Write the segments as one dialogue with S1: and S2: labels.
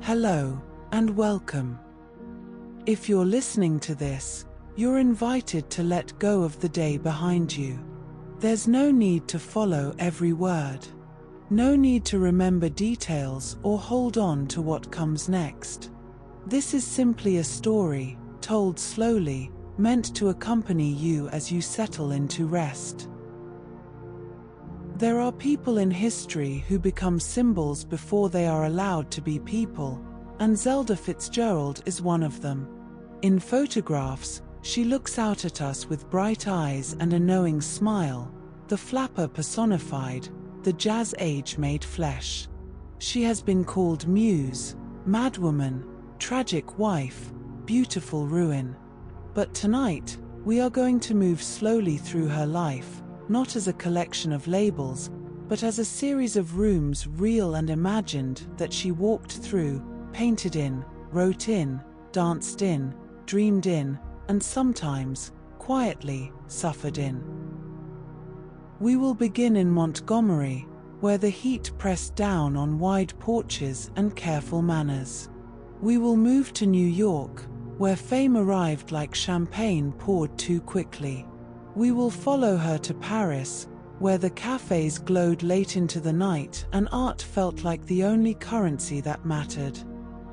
S1: Hello, and welcome. If you're listening to this, you're invited to let go of the day behind you. There's no need to follow every word. No need to remember details or hold on to what comes next. This is simply a story, told slowly, meant to accompany you as you settle into rest. There are people in history who become symbols before they are allowed to be people, and Zelda Fitzgerald is one of them. In photographs, she looks out at us with bright eyes and a knowing smile, the flapper personified, the jazz age made flesh. She has been called muse, madwoman, tragic wife, beautiful ruin. But tonight, we are going to move slowly through her life, not as a collection of labels, but as a series of rooms, real and imagined, that she walked through, painted in, wrote in, danced in, dreamed in, and sometimes, quietly, suffered in. We will begin in Montgomery, where the heat pressed down on wide porches and careful manners. We will move to New York, where fame arrived like champagne poured too quickly. We will follow her to Paris, where the cafes glowed late into the night and art felt like the only currency that mattered.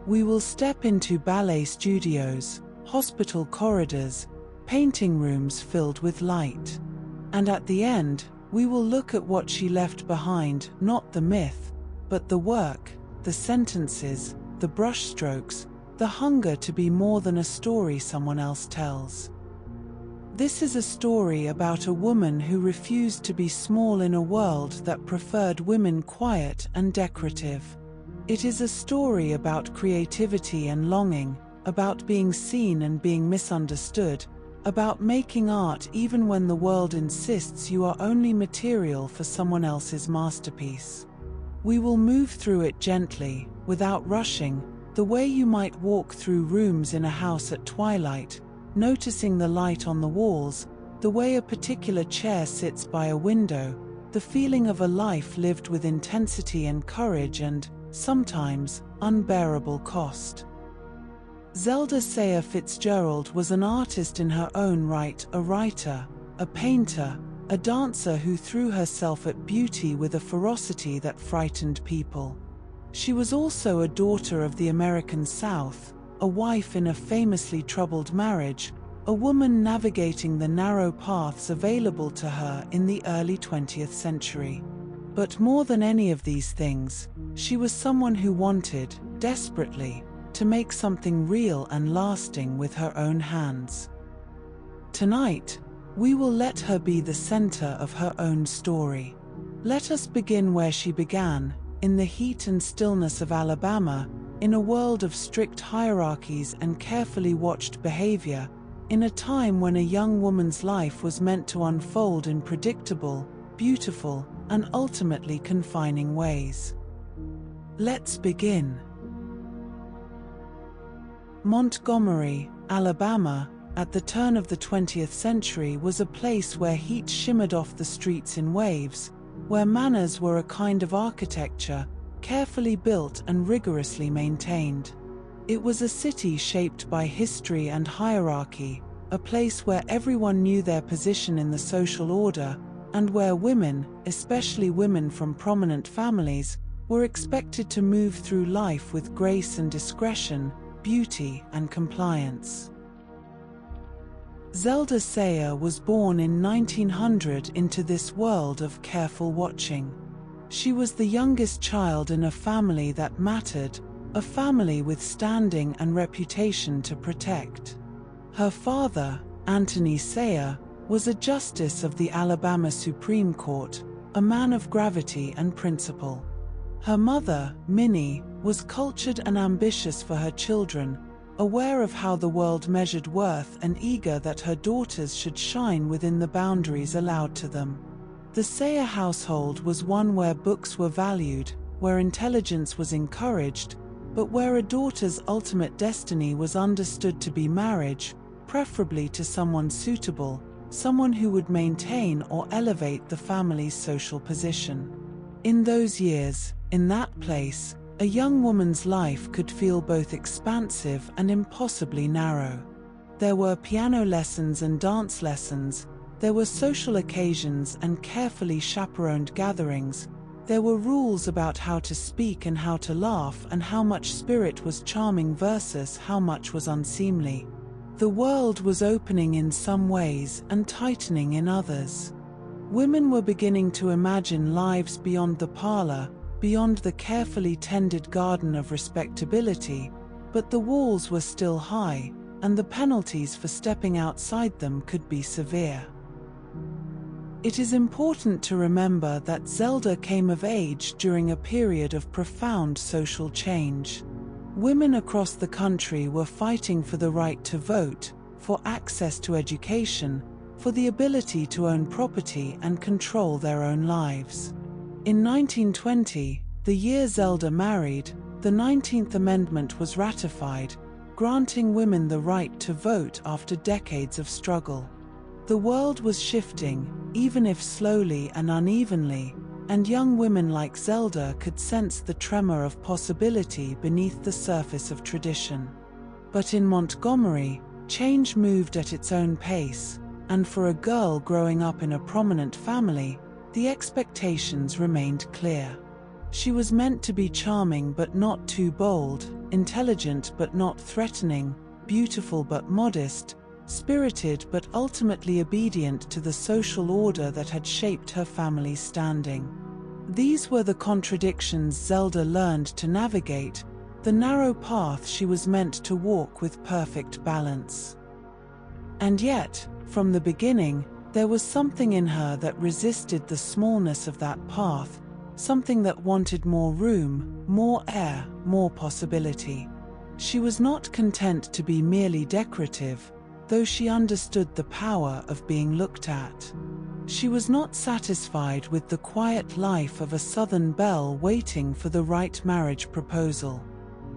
S1: We will step into ballet studios, hospital corridors, painting rooms filled with light. And at the end, we will look at what she left behind, not the myth, but the work, the sentences, the brushstrokes, the hunger to be more than a story someone else tells. This is a story about a woman who refused to be small in a world that preferred women quiet and decorative. It is a story about creativity and longing, about being seen and being misunderstood, about making art even when the world insists you are only material for someone else's masterpiece. We will move through it gently, without rushing, the way you might walk through rooms in a house at twilight, noticing the light on the walls, the way a particular chair sits by a window, the feeling of a life lived with intensity and courage and, sometimes, unbearable cost. Zelda Fitzgerald was an artist in her own right, a writer, a painter, a dancer who threw herself at beauty with a ferocity that frightened people. She was also a daughter of the American South, a wife in a famously troubled marriage, a woman navigating the narrow paths available to her in the early 20th century. But more than any of these things, she was someone who wanted, desperately, to make something real and lasting with her own hands. Tonight, we will let her be the center of her own story. Let us begin where she began, in the heat and stillness of Alabama, in a world of strict hierarchies and carefully watched behavior, in a time when a young woman's life was meant to unfold in predictable, beautiful, and ultimately confining ways. Let's begin. Montgomery, Alabama, at the turn of the 20th century was a place where heat shimmered off the streets in waves, where manners were a kind of architecture, carefully built and rigorously maintained. It was a city shaped by history and hierarchy, a place where everyone knew their position in the social order, and where women, especially women from prominent families, were expected to move through life with grace and discretion, beauty and compliance. Zelda was born in 1900 into this world of careful watching. She was the youngest child in a family that mattered, a family with standing and reputation to protect. Her father, Anthony Sayer, was a justice of the Alabama Supreme Court, a man of gravity and principle. Her mother, Minnie, was cultured and ambitious for her children, aware of how the world measured worth and eager that her daughters should shine within the boundaries allowed to them. The Sayer household was one where books were valued, where intelligence was encouraged, but where a daughter's ultimate destiny was understood to be marriage, preferably to someone suitable, someone who would maintain or elevate the family's social position. In those years, In that place, a young woman's life could feel both expansive and impossibly narrow. There were piano lessons and dance lessons, there were social occasions and carefully chaperoned gatherings, there were rules about how to speak and how to laugh and how much spirit was charming versus how much was unseemly. The world was opening in some ways and tightening in others. Women were beginning to imagine lives beyond the parlor, beyond the carefully tended garden of respectability, but the walls were still high, and the penalties for stepping outside them could be severe. It is important to remember that Zelda came of age during a period of profound social change. Women across the country were fighting for the right to vote, for access to education, for the ability to own property and control their own lives. In 1920, the year Zelda married, the 19th Amendment was ratified, granting women the right to vote after decades of struggle. The world was shifting, even if slowly and unevenly, and young women like Zelda could sense the tremor of possibility beneath the surface of tradition. But in Montgomery, change moved at its own pace, and for a girl growing up in a prominent family, the expectations remained clear. She was meant to be charming but not too bold, intelligent but not threatening, beautiful but modest, spirited but ultimately obedient to the social order that had shaped her family's standing. These were the contradictions Zelda learned to navigate, the narrow path she was meant to walk with perfect balance. And yet, from the beginning, there was something in her that resisted the smallness of that path, something that wanted more room, more air, more possibility. She was not content to be merely decorative, though she understood the power of being looked at. She was not satisfied with the quiet life of a Southern belle waiting for the right marriage proposal.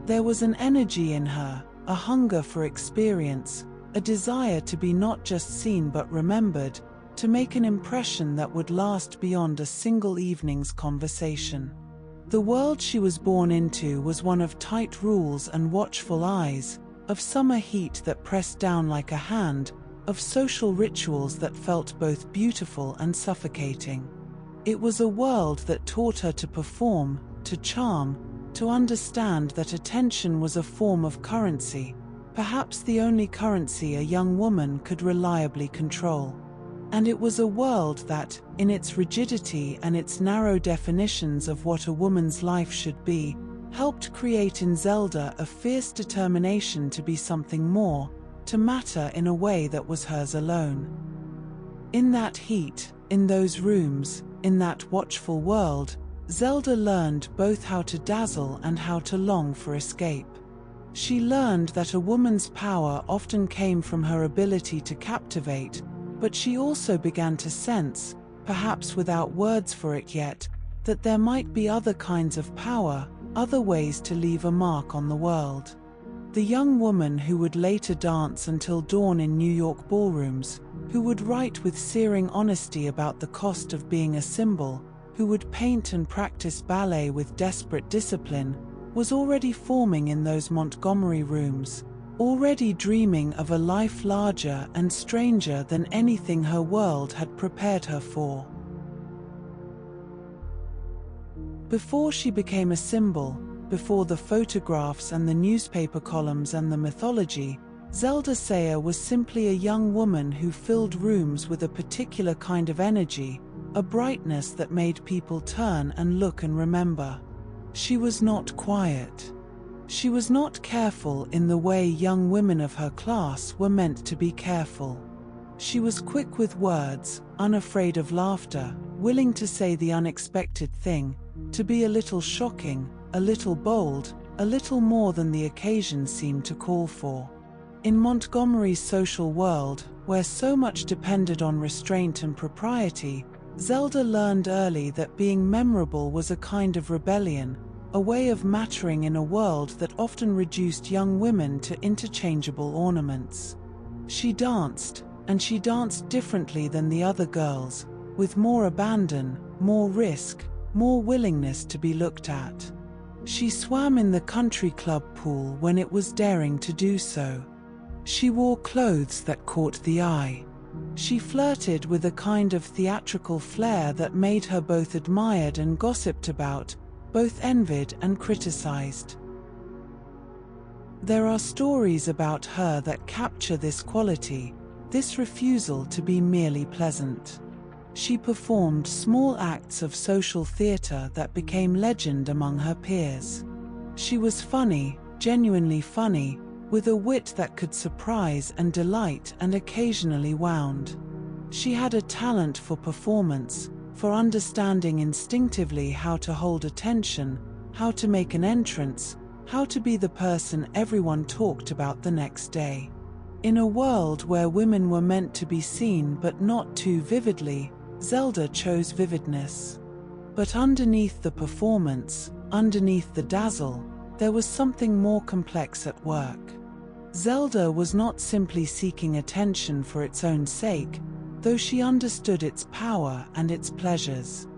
S1: There was an energy in her, a hunger for experience, a desire to be not just seen but remembered, to make an impression that would last beyond a single evening's conversation. The world she was born into was one of tight rules and watchful eyes, of summer heat that pressed down like a hand, of social rituals that felt both beautiful and suffocating. It was a world that taught her to perform, to charm, to understand that attention was a form of currency, perhaps the only currency a young woman could reliably control. And it was a world that, in its rigidity and its narrow definitions of what a woman's life should be, helped create in Zelda a fierce determination to be something more, to matter in a way that was hers alone. In that heat, in those rooms, in that watchful world, Zelda learned both how to dazzle and how to long for escape. She learned that a woman's power often came from her ability to captivate, but she also began to sense, perhaps without words for it yet, that there might be other kinds of power, other ways to leave a mark on the world. The young woman who would later dance until dawn in New York ballrooms, who would write with searing honesty about the cost of being a symbol, who would paint and practice ballet with desperate discipline, was already forming in those Montgomery rooms, already dreaming of a life larger and stranger than anything her world had prepared her for. Before she became a symbol, before the photographs and the newspaper columns and the mythology, Zelda Sayer was simply a young woman who filled rooms with a particular kind of energy, a brightness that made people turn and look and remember. She was not quiet. She was not careful in the way young women of her class were meant to be careful. She was quick with words, unafraid of laughter, willing to say the unexpected thing, to be a little shocking, a little bold, a little more than the occasion seemed to call for. In Montgomery's social world, where so much depended on restraint and propriety, Zelda learned early that being memorable was a kind of rebellion, a way of mattering in a world that often reduced young women to interchangeable ornaments. She danced, and she danced differently than the other girls, with more abandon, more risk, more willingness to be looked at. She swam in the country club pool when it was daring to do so. She wore clothes that caught the eye. She flirted with a kind of theatrical flair that made her both admired and gossiped about, both envied and criticized. There are stories about her that capture this quality, this refusal to be merely pleasant. She performed small acts of social theater that became legend among her peers. She was funny, genuinely funny, with a wit that could surprise and delight and occasionally wound. She had a talent for performance, for understanding instinctively how to hold attention, how to make an entrance, how to be the person everyone talked about the next day. In a world where women were meant to be seen but not too vividly, Zelda chose vividness. But underneath the performance, underneath the dazzle, there was something more complex at work. Zelda was not simply seeking attention for its own sake, though she understood its power and its pleasures.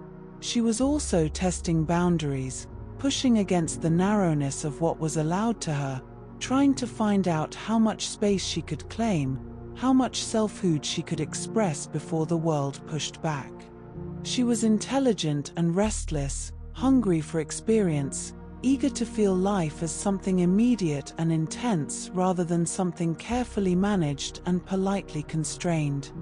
S1: She was also testing boundaries, pushing against the narrowness of what was allowed to her, trying to find out how much space she could claim, how much selfhood she could express before the world pushed back. She was intelligent and restless, hungry for experience, eager to feel life as something immediate and intense rather than something carefully managed and politely constrained.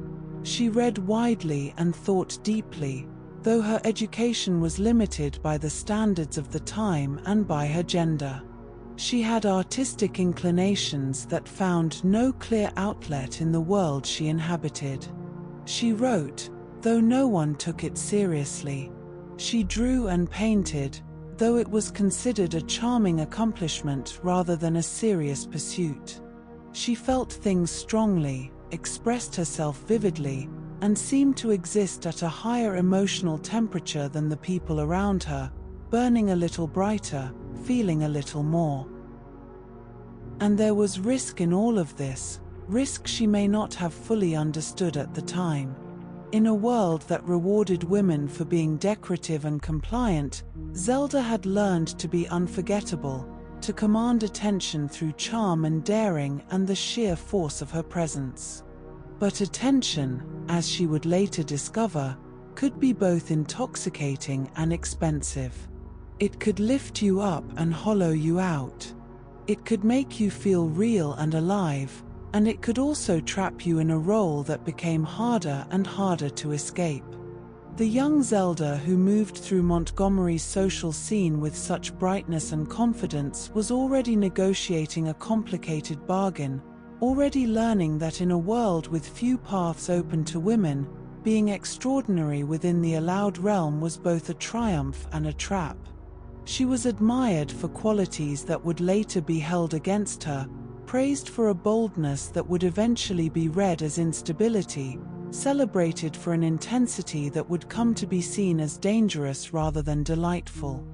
S1: She read widely and thought deeply, though her education was limited by the standards of the time and by her gender. She had artistic inclinations that found no clear outlet in the world she inhabited. She wrote, though no one took it seriously. She drew and painted, though it was considered a charming accomplishment rather than a serious pursuit. She felt things strongly, expressed herself vividly, and seemed to exist at a higher emotional temperature than the people around her, burning a little brighter, feeling a little more. And there was risk in all of this, risk she may not have fully understood at the time. In a world that rewarded women for being decorative and compliant, Zelda had learned to be unforgettable, to command attention through charm and daring and the sheer force of her presence. But attention, as she would later discover, could be both intoxicating and expensive. It could lift you up and hollow you out. It could make you feel real and alive, and it could also trap you in a role that became harder and harder to escape. The young Zelda who moved through Montgomery's social scene with such brightness and confidence was already negotiating a complicated bargain, already learning that in a world with few paths open to women, being extraordinary within the allowed realm was both a triumph and a trap. She was admired for qualities that would later be held against her, praised for a boldness that would eventually be read as instability, celebrated for an intensity that would come to be seen as dangerous rather than delightful.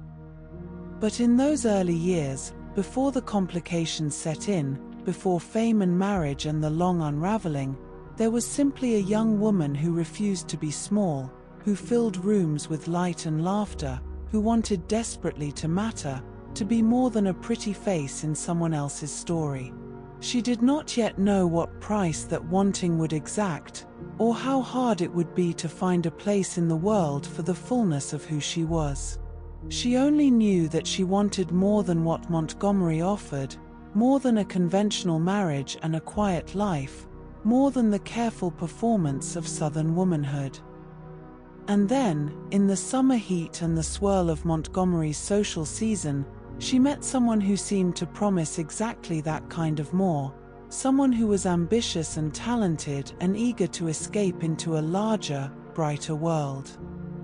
S1: But in those early years, before the complications set in, before fame and marriage and the long unraveling, there was simply a young woman who refused to be small, who filled rooms with light and laughter, who wanted desperately to matter, to be more than a pretty face in someone else's story. She did not yet know what price that wanting would exact, or how hard it would be to find a place in the world for the fullness of who she was. She only knew that she wanted more than what Montgomery offered, more than a conventional marriage and a quiet life, more than the careful performance of Southern womanhood. And then, in the summer heat and the swirl of Montgomery's social season, she met someone who seemed to promise exactly that kind of more, someone who was ambitious and talented and eager to escape into a larger, brighter world.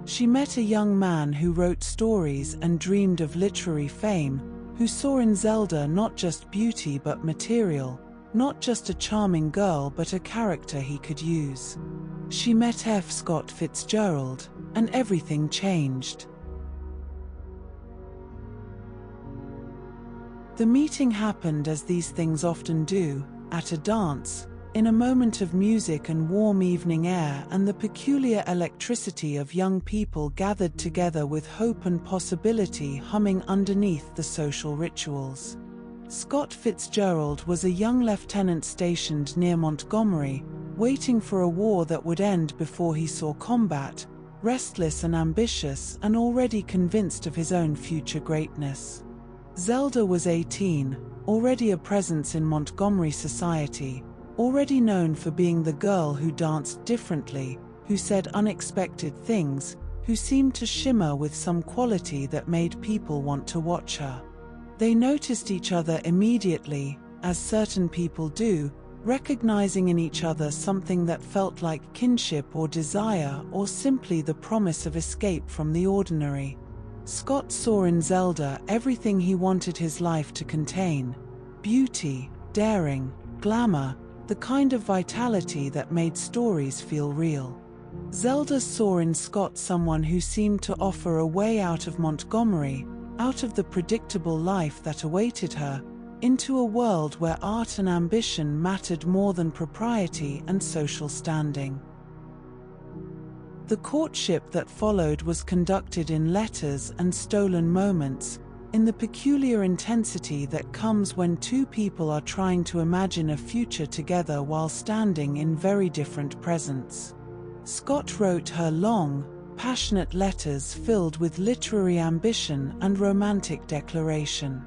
S1: She met a young man who wrote stories and dreamed of literary fame, who saw in Zelda not just beauty but material, not just a charming girl but a character he could use. She met F. Scott Fitzgerald, and everything changed. The meeting happened as these things often do, at a dance, in a moment of music and warm evening air and the peculiar electricity of young people gathered together with hope and possibility humming underneath the social rituals. Scott Fitzgerald was a young lieutenant stationed near Montgomery, waiting for a war that would end before he saw combat, restless and ambitious and already convinced of his own future greatness. Zelda was 18, already a presence in Montgomery society, already known for being the girl who danced differently, who said unexpected things, who seemed to shimmer with some quality that made people want to watch her. They noticed each other immediately, as certain people do, recognizing in each other something that felt like kinship or desire or simply the promise of escape from the ordinary. Scott saw in Zelda everything he wanted his life to contain: beauty, daring, glamour, the kind of vitality that made stories feel real. Zelda saw in Scott someone who seemed to offer a way out of Montgomery, out of the predictable life that awaited her, into a world where art and ambition mattered more than propriety and social standing. The courtship that followed was conducted in letters and stolen moments, in the peculiar intensity that comes when two people are trying to imagine a future together while standing in very different presents. Scott wrote her long, passionate letters filled with literary ambition and romantic declaration.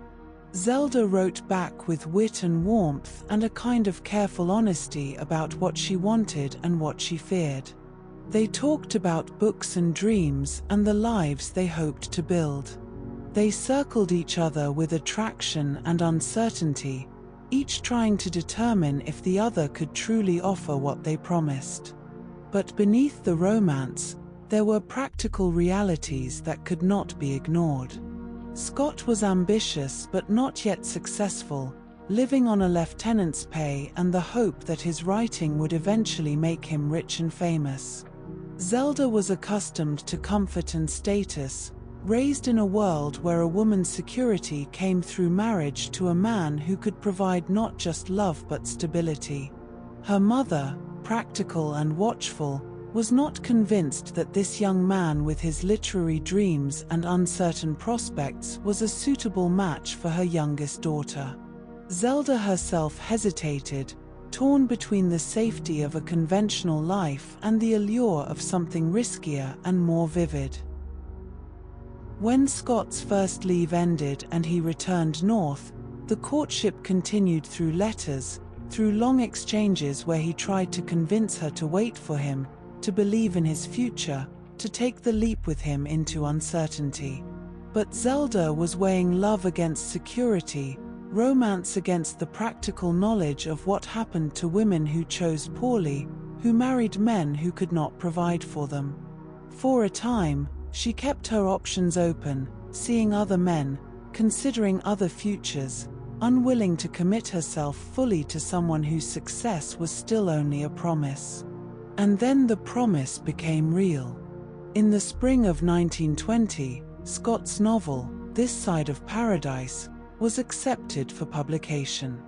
S1: Zelda wrote back with wit and warmth and a kind of careful honesty about what she wanted and what she feared. They talked about books and dreams and the lives they hoped to build. They circled each other with attraction and uncertainty, each trying to determine if the other could truly offer what they promised. But beneath the romance, there were practical realities that could not be ignored. Scott was ambitious but not yet successful, living on a lieutenant's pay and the hope that his writing would eventually make him rich and famous. Zelda was accustomed to comfort and status, raised in a world where a woman's security came through marriage to a man who could provide not just love but stability. Her mother, practical and watchful, was not convinced that this young man with his literary dreams and uncertain prospects was a suitable match for her youngest daughter. Zelda herself hesitated, torn between the safety of a conventional life and the allure of something riskier and more vivid. When Scott's first leave ended and he returned north, the courtship continued through letters, through long exchanges where he tried to convince her to wait for him, to believe in his future, to take the leap with him into uncertainty. But Zelda was weighing love against security, romance against the practical knowledge of what happened to women who chose poorly, who married men who could not provide for them. For a time, she kept her options open, seeing other men, considering other futures, unwilling to commit herself fully to someone whose success was still only a promise. And then the promise became real. In the spring of 1920, Scott's novel, This Side of Paradise, was accepted for publication.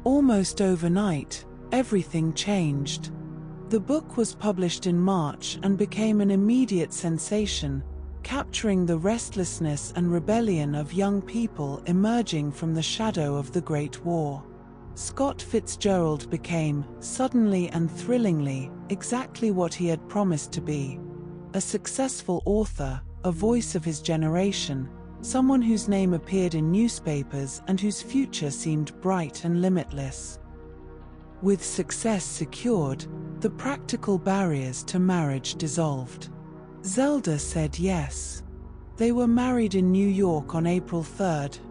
S1: Almost overnight, everything changed. The book was published in March and became an immediate sensation, capturing the restlessness and rebellion of young people emerging from the shadow of the Great War. Scott Fitzgerald became, suddenly and thrillingly, exactly what he had promised to be: a successful author, a voice of his generation, someone whose name appeared in newspapers and whose future seemed bright and limitless. With success secured, the practical barriers to marriage dissolved. Zelda said yes. They were married in New York on April 3,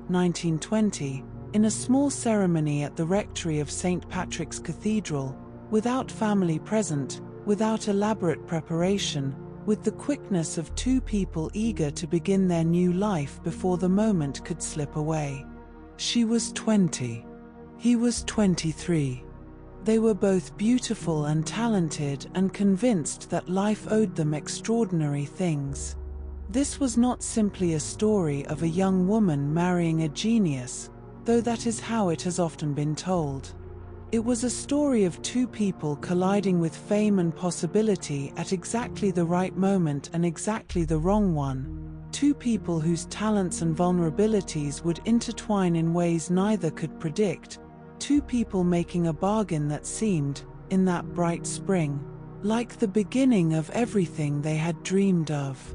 S1: 1920, in a small ceremony at the rectory of St. Patrick's Cathedral, without family present, without elaborate preparation, with the quickness of two people eager to begin their new life before the moment could slip away. She was 20. He was 23. They were both beautiful and talented and convinced that life owed them extraordinary things. This was not simply a story of a young woman marrying a genius, though that is how it has often been told. It was a story of two people colliding with fame and possibility at exactly the right moment and exactly the wrong one. Two people whose talents and vulnerabilities would intertwine in ways neither could predict. Two people making a bargain that seemed, in that bright spring, like the beginning of everything they had dreamed of.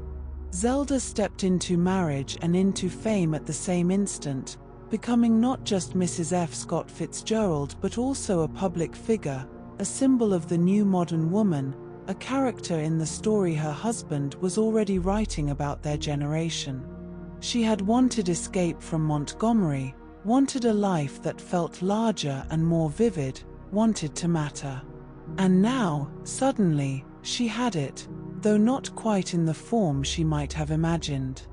S1: Zelda stepped into marriage and into fame at the same instant, becoming not just Mrs. F. Scott Fitzgerald but also a public figure, a symbol of the new modern woman, a character in the story her husband was already writing about their generation. She had wanted escape from Montgomery, wanted a life that felt larger and more vivid, wanted to matter. And now, suddenly, she had it, though not quite in the form she might have imagined.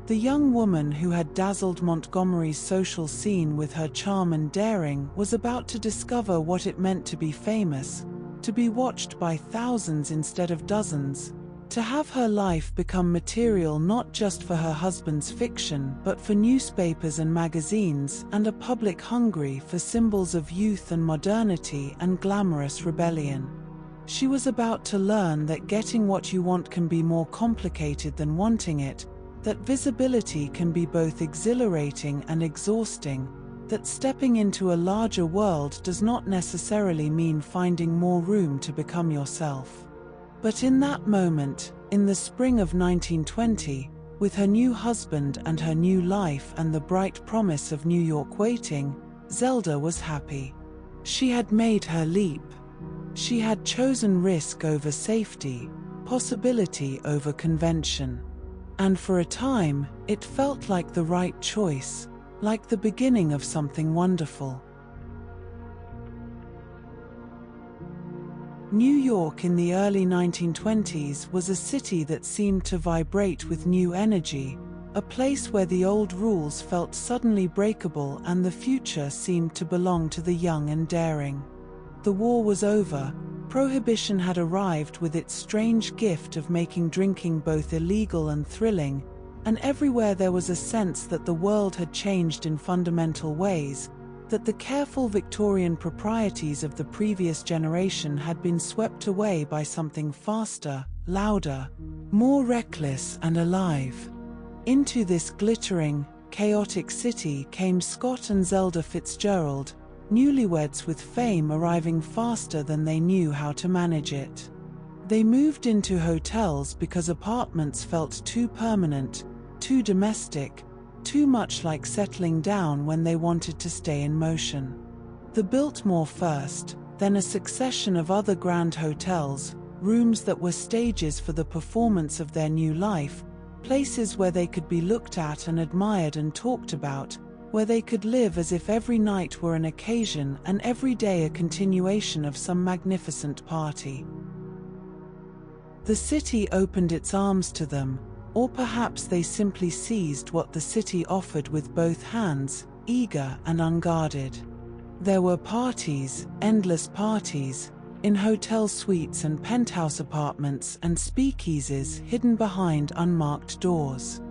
S1: The young woman who had dazzled Montgomery's social scene with her charm and daring was about to discover what it meant to be famous, to be watched by thousands instead of dozens, to have her life become material not just for her husband's fiction but for newspapers and magazines and a public hungry for symbols of youth and modernity and glamorous rebellion. She was about to learn that getting what you want can be more complicated than wanting it, that visibility can be both exhilarating and exhausting, that stepping into a larger world does not necessarily mean finding more room to become yourself. But in that moment, in the spring of 1920, with her new husband and her new life and the bright promise of New York waiting, Zelda was happy. She had made her leap. She had chosen risk over safety, possibility over convention. And for a time, it felt like the right choice, like the beginning of something wonderful. New York in the early 1920s was a city that seemed to vibrate with new energy, a place where the old rules felt suddenly breakable and the future seemed to belong to the young and daring. The war was over. Prohibition had arrived with its strange gift of making drinking both illegal and thrilling, and everywhere there was a sense that the world had changed in fundamental ways, that the careful Victorian proprieties of the previous generation had been swept away by something faster, louder, more reckless and alive. Into this glittering, chaotic city came Scott and Zelda Fitzgerald, newlyweds with fame arriving faster than they knew how to manage it. They moved into hotels because apartments felt too permanent, too domestic, too much like settling down when they wanted to stay in motion. The Biltmore first, then a succession of other grand hotels, rooms that were stages for the performance of their new life, places where they could be looked at and admired and talked about, where they could live as if every night were an occasion and every day a continuation of some magnificent party. The city opened its arms to them, or perhaps they simply seized what the city offered with both hands, eager and unguarded. There were parties, endless parties, in hotel suites and penthouse apartments and speakeasies hidden behind unmarked doors.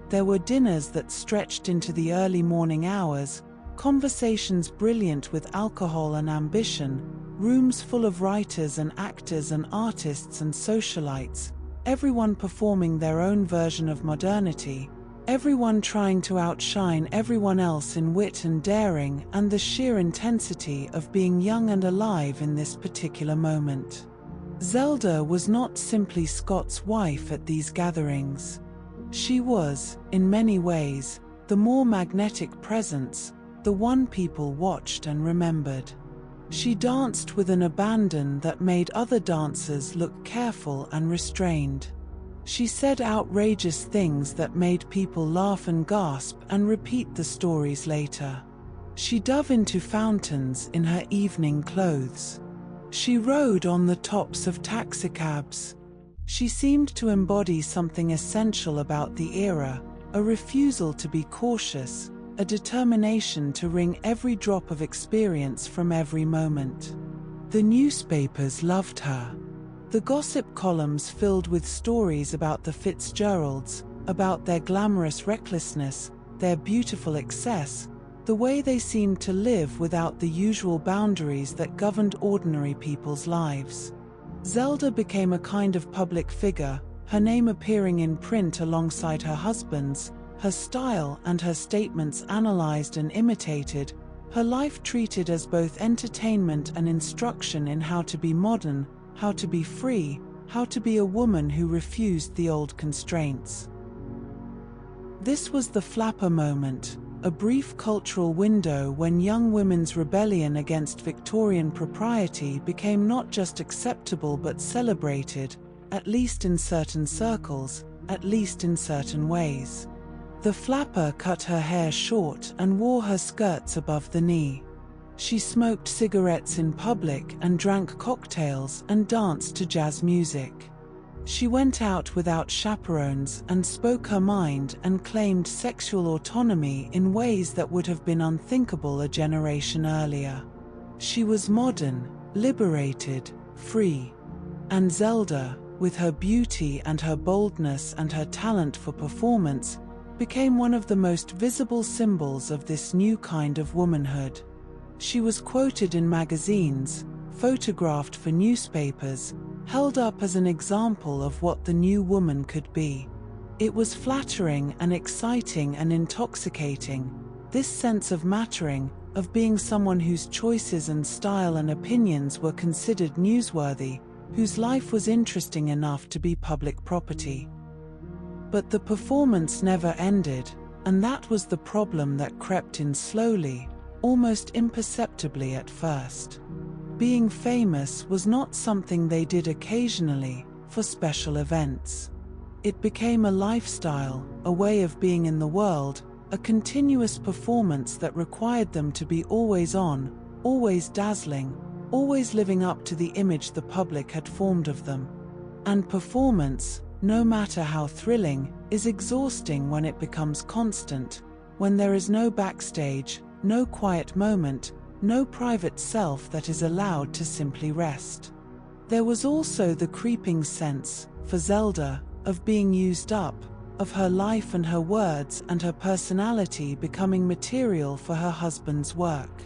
S1: There were dinners that stretched into the early morning hours, conversations brilliant with alcohol and ambition, rooms full of writers and actors and artists and socialites, everyone performing their own version of modernity, everyone trying to outshine everyone else in wit and daring and the sheer intensity of being young and alive in this particular moment. Zelda was not simply Scott's wife at these gatherings. She was, in many ways, the more magnetic presence, the one people watched and remembered. She danced with an abandon that made other dancers look careful and restrained. She said outrageous things that made people laugh and gasp and repeat the stories later. She dove into fountains in her evening clothes. She rode on the tops of taxicabs. She seemed to embody something essential about the era, a refusal to be cautious, a determination to wring every drop of experience from every moment. The newspapers loved her. The gossip columns filled with stories about the Fitzgeralds, about their glamorous recklessness, their beautiful excess, the way they seemed to live without the usual boundaries that governed ordinary people's lives. Zelda became a kind of public figure, her name appearing in print alongside her husband's, her style and her statements analyzed and imitated, her life treated as both entertainment and instruction in how to be modern, how to be free, how to be a woman who refused the old constraints. This was the flapper moment, a brief cultural window when young women's rebellion against Victorian propriety became not just acceptable but celebrated, at least in certain circles, at least in certain ways. The flapper cut her hair short and wore her skirts above the knee. She smoked cigarettes in public and drank cocktails and danced to jazz music. She went out without chaperones and spoke her mind and claimed sexual autonomy in ways that would have been unthinkable a generation earlier. She was modern, liberated, free. And Zelda, with her beauty and her boldness and her talent for performance, became one of the most visible symbols of this new kind of womanhood. She was quoted in magazines, photographed for newspapers, held up as an example of what the new woman could be. It was flattering and exciting and intoxicating, this sense of mattering, of being someone whose choices and style and opinions were considered newsworthy, whose life was interesting enough to be public property. But the performance never ended, and that was the problem that crept in slowly, almost imperceptibly at first. Being famous was not something they did occasionally, for special events. It became a lifestyle, a way of being in the world, a continuous performance that required them to be always on, always dazzling, always living up to the image the public had formed of them. And performance, no matter how thrilling, is exhausting when it becomes constant, when there is no backstage, no quiet moment, no private self that is allowed to simply rest. There was also the creeping sense, for Zelda, of being used up, of her life and her words and her personality becoming material for her husband's work.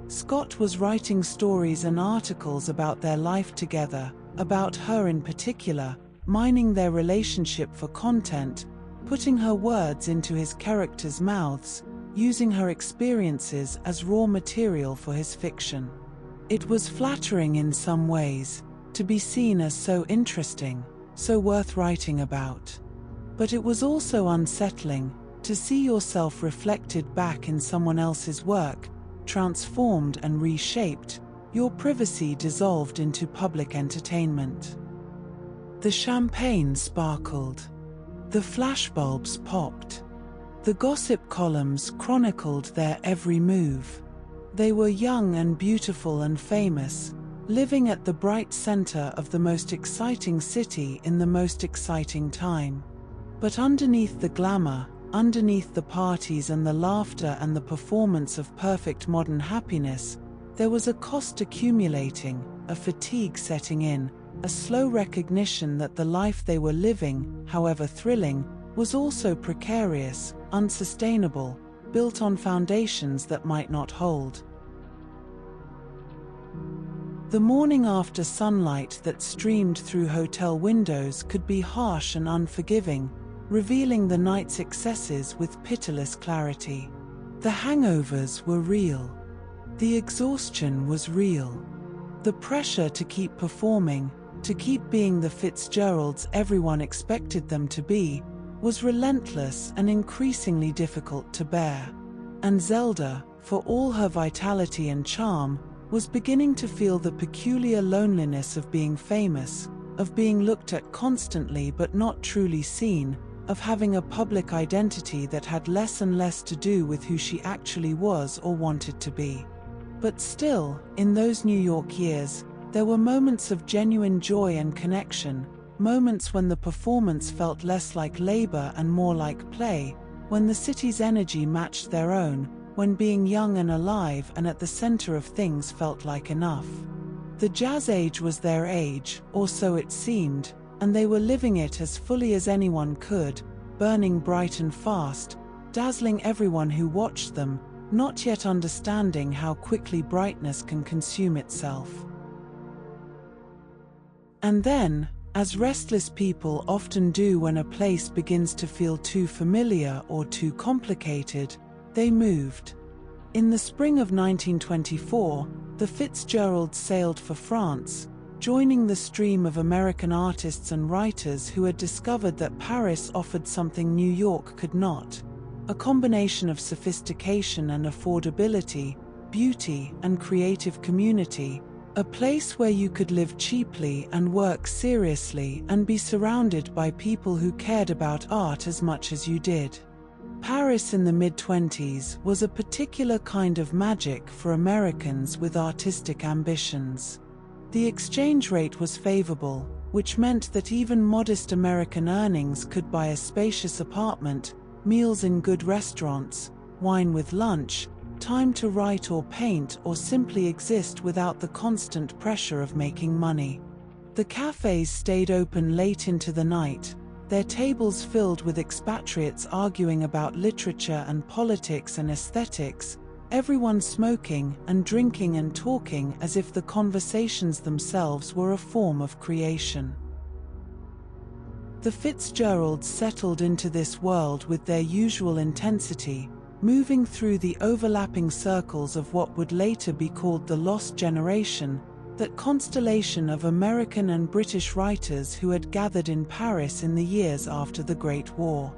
S1: Scott was writing stories and articles about their life together, about her in particular, mining their relationship for content, putting her words into his characters' mouths, using her experiences as raw material for his fiction. It was flattering in some ways, to be seen as so interesting, so worth writing about. But it was also unsettling, to see yourself reflected back in someone else's work, transformed and reshaped, your privacy dissolved into public entertainment. The champagne sparkled. The flashbulbs popped. The gossip columns chronicled their every move. They were young and beautiful and famous, living at the bright center of the most exciting city in the most exciting time. But underneath the glamour, underneath the parties and the laughter and the performance of perfect modern happiness, there was a cost accumulating, a fatigue setting in, a slow recognition that the life they were living, however thrilling, was also precarious, unsustainable, built on foundations that might not hold. The morning after sunlight that streamed through hotel windows could be harsh and unforgiving, revealing the night's excesses with pitiless clarity. The hangovers were real. The exhaustion was real. The pressure to keep performing, to keep being the Fitzgeralds everyone expected them to be, was relentless and increasingly difficult to bear. And Zelda, for all her vitality and charm, was beginning to feel the peculiar loneliness of being famous, of being looked at constantly but not truly seen, of having a public identity that had less and less to do with who she actually was or wanted to be. But still, in those New York years, there were moments of genuine joy and connection, moments when the performance felt less like labor and more like play, when the city's energy matched their own, when being young and alive and at the center of things felt like enough. The jazz age was their age, or so it seemed, and they were living it as fully as anyone could, burning bright and fast, dazzling everyone who watched them, not yet understanding how quickly brightness can consume itself. And then, as restless people often do when a place begins to feel too familiar or too complicated, they moved. In the spring of 1924, the Fitzgeralds sailed for France, joining the stream of American artists and writers who had discovered that Paris offered something New York could not: a combination of sophistication and affordability, beauty and creative community, a place where you could live cheaply and work seriously and be surrounded by people who cared about art as much as you did. Paris in the mid-20s was a particular kind of magic for Americans with artistic ambitions. The exchange rate was favorable, which meant that even modest American earnings could buy a spacious apartment, meals in good restaurants, wine with lunch, time to write or paint or simply exist without the constant pressure of making money. The cafes stayed open late into the night, their tables filled with expatriates arguing about literature and politics and aesthetics, everyone smoking and drinking and talking as if the conversations themselves were a form of creation. The Fitzgeralds settled into this world with their usual intensity, moving through the overlapping circles of what would later be called the Lost Generation, that constellation of American and British writers who had gathered in Paris in the years after the Great War.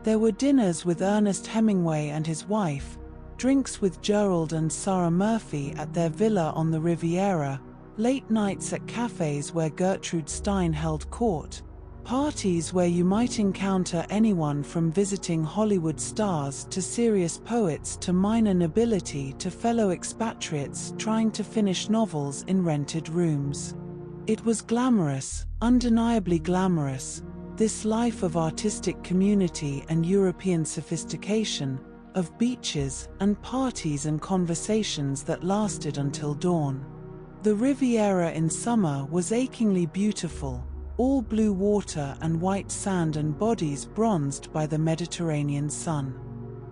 S1: There were dinners with Ernest Hemingway and his wife, drinks with Gerald and Sarah Murphy at their villa on the Riviera, late nights at cafes where Gertrude Stein held court, parties where you might encounter anyone from visiting Hollywood stars to serious poets to minor nobility to fellow expatriates trying to finish novels in rented rooms. It was glamorous, undeniably glamorous, this life of artistic community and European sophistication, of beaches and parties and conversations that lasted until dawn. The Riviera in summer was achingly beautiful, all blue water and white sand and bodies bronzed by the Mediterranean sun.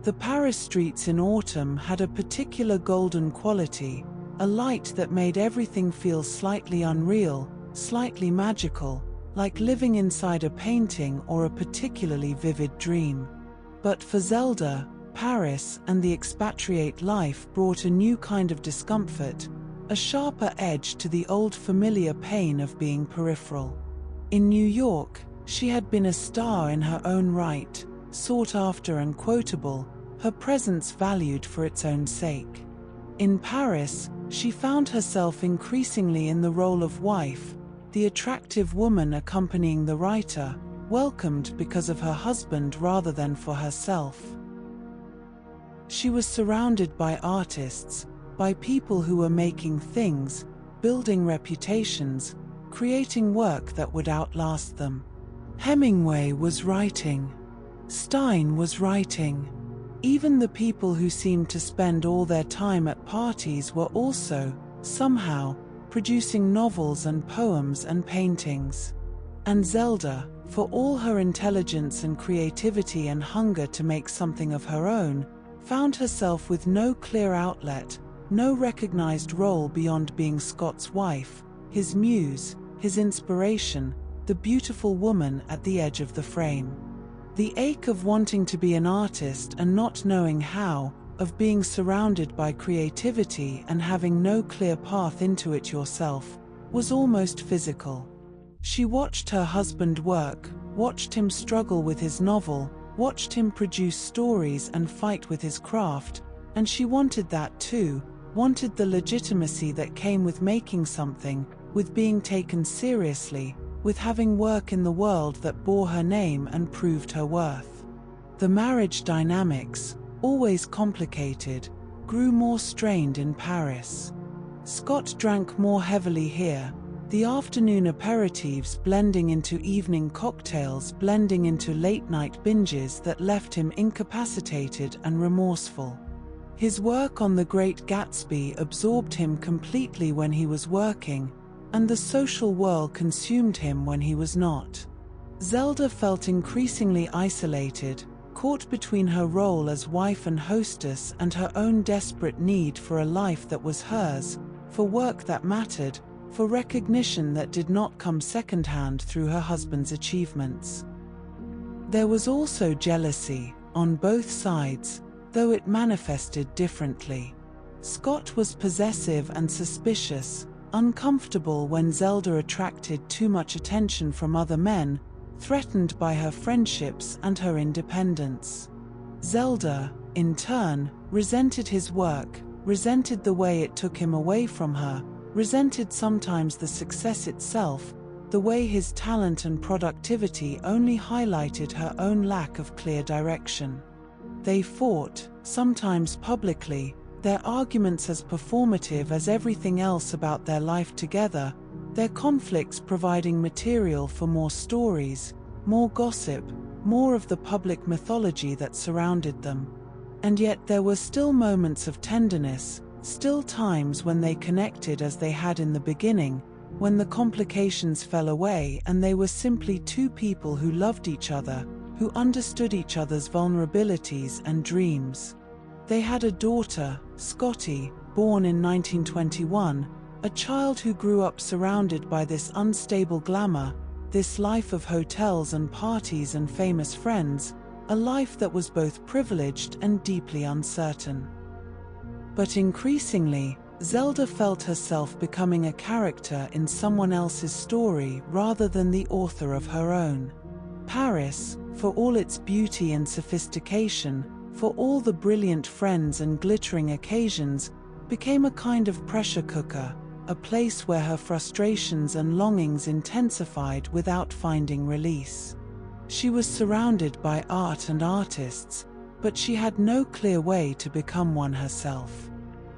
S1: The Paris streets in autumn had a particular golden quality, a light that made everything feel slightly unreal, slightly magical, like living inside a painting or a particularly vivid dream. But for Zelda, Paris and the expatriate life brought a new kind of discomfort, a sharper edge to the old familiar pain of being peripheral. In New York, she had been a star in her own right, sought after and quotable, her presence valued for its own sake. In Paris, she found herself increasingly in the role of wife, the attractive woman accompanying the writer, welcomed because of her husband rather than for herself. She was surrounded by artists, by people who were making things, building reputations, creating work that would outlast them. Hemingway was writing. Stein was writing. Even the people who seemed to spend all their time at parties were also, somehow, producing novels and poems and paintings. And Zelda, for all her intelligence and creativity and hunger to make something of her own, found herself with no clear outlet, no recognized role beyond being Scott's wife, his muse, his inspiration, the beautiful woman at the edge of the frame. The ache of wanting to be an artist and not knowing how, of being surrounded by creativity and having no clear path into it yourself, was almost physical. She watched her husband work, watched him struggle with his novel, watched him produce stories and fight with his craft, and she wanted that too, wanted the legitimacy that came with making something, with being taken seriously, with having work in the world that bore her name and proved her worth. The marriage dynamics, always complicated, grew more strained in Paris. Scott drank more heavily here, the afternoon aperitifs blending into evening cocktails, blending into late-night binges that left him incapacitated and remorseful. His work on The Great Gatsby absorbed him completely when he was working, and the social whirl consumed him when he was not. Zelda felt increasingly isolated, caught between her role as wife and hostess and her own desperate need for a life that was hers, for work that mattered, for recognition that did not come secondhand through her husband's achievements. There was also jealousy, on both sides, though it manifested differently. Scott was possessive and suspicious, uncomfortable when Zelda attracted too much attention from other men, threatened by her friendships and her independence. Zelda, in turn, resented his work, resented the way it took him away from her, resented sometimes the success itself, the way his talent and productivity only highlighted her own lack of clear direction. They fought, sometimes publicly, their arguments as performative as everything else about their life together, their conflicts providing material for more stories, more gossip, more of the public mythology that surrounded them. And yet there were still moments of tenderness, still times when they connected as they had in the beginning, when the complications fell away and they were simply two people who loved each other, who understood each other's vulnerabilities and dreams. They had a daughter, Scotty, born in 1921, a child who grew up surrounded by this unstable glamour, this life of hotels and parties and famous friends, a life that was both privileged and deeply uncertain. But increasingly, Zelda felt herself becoming a character in someone else's story rather than the author of her own. Paris, for all its beauty and sophistication, for all the brilliant friends and glittering occasions, became a kind of pressure cooker, a place where her frustrations and longings intensified without finding release. She was surrounded by art and artists, but she had no clear way to become one herself.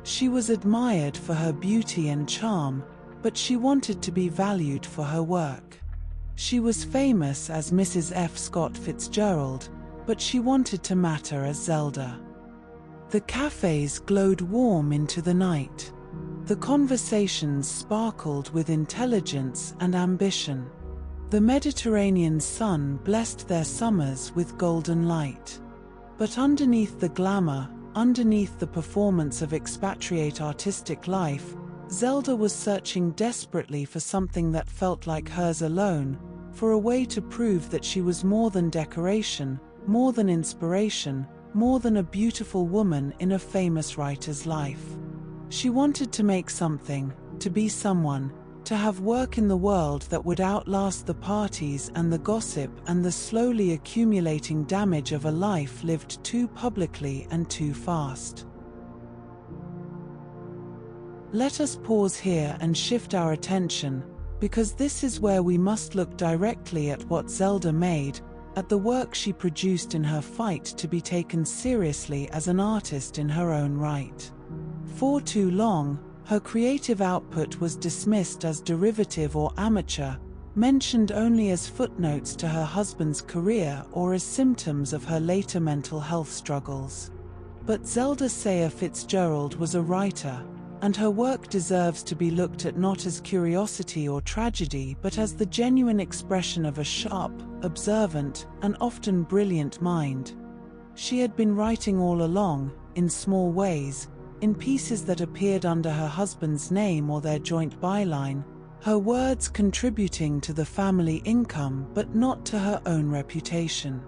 S1: She was admired for her beauty and charm, but she wanted to be valued for her work. She was famous as Mrs. F. Scott Fitzgerald, but she wanted to matter as Zelda. The cafes glowed warm into the night. The conversations sparkled with intelligence and ambition. The Mediterranean sun blessed their summers with golden light. But underneath the glamour, underneath the performance of expatriate artistic life, Zelda was searching desperately for something that felt like hers alone, for a way to prove that she was more than decoration, more than inspiration, more than a beautiful woman in a famous writer's life. She wanted to make something, to be someone, to have work in the world that would outlast the parties and the gossip and the slowly accumulating damage of a life lived too publicly and too fast. Let us pause here and shift our attention, because this is where we must look directly at what Zelda made, at the work she produced in her fight to be taken seriously as an artist in her own right. For too long, her creative output was dismissed as derivative or amateur, mentioned only as footnotes to her husband's career or as symptoms of her later mental health struggles. But Zelda Fitzgerald was a writer, and her work deserves to be looked at not as curiosity or tragedy but as the genuine expression of a sharp, observant, and often brilliant mind. She had been writing all along, in small ways, in pieces that appeared under her husband's name or their joint byline, her words contributing to the family income but not to her own reputation.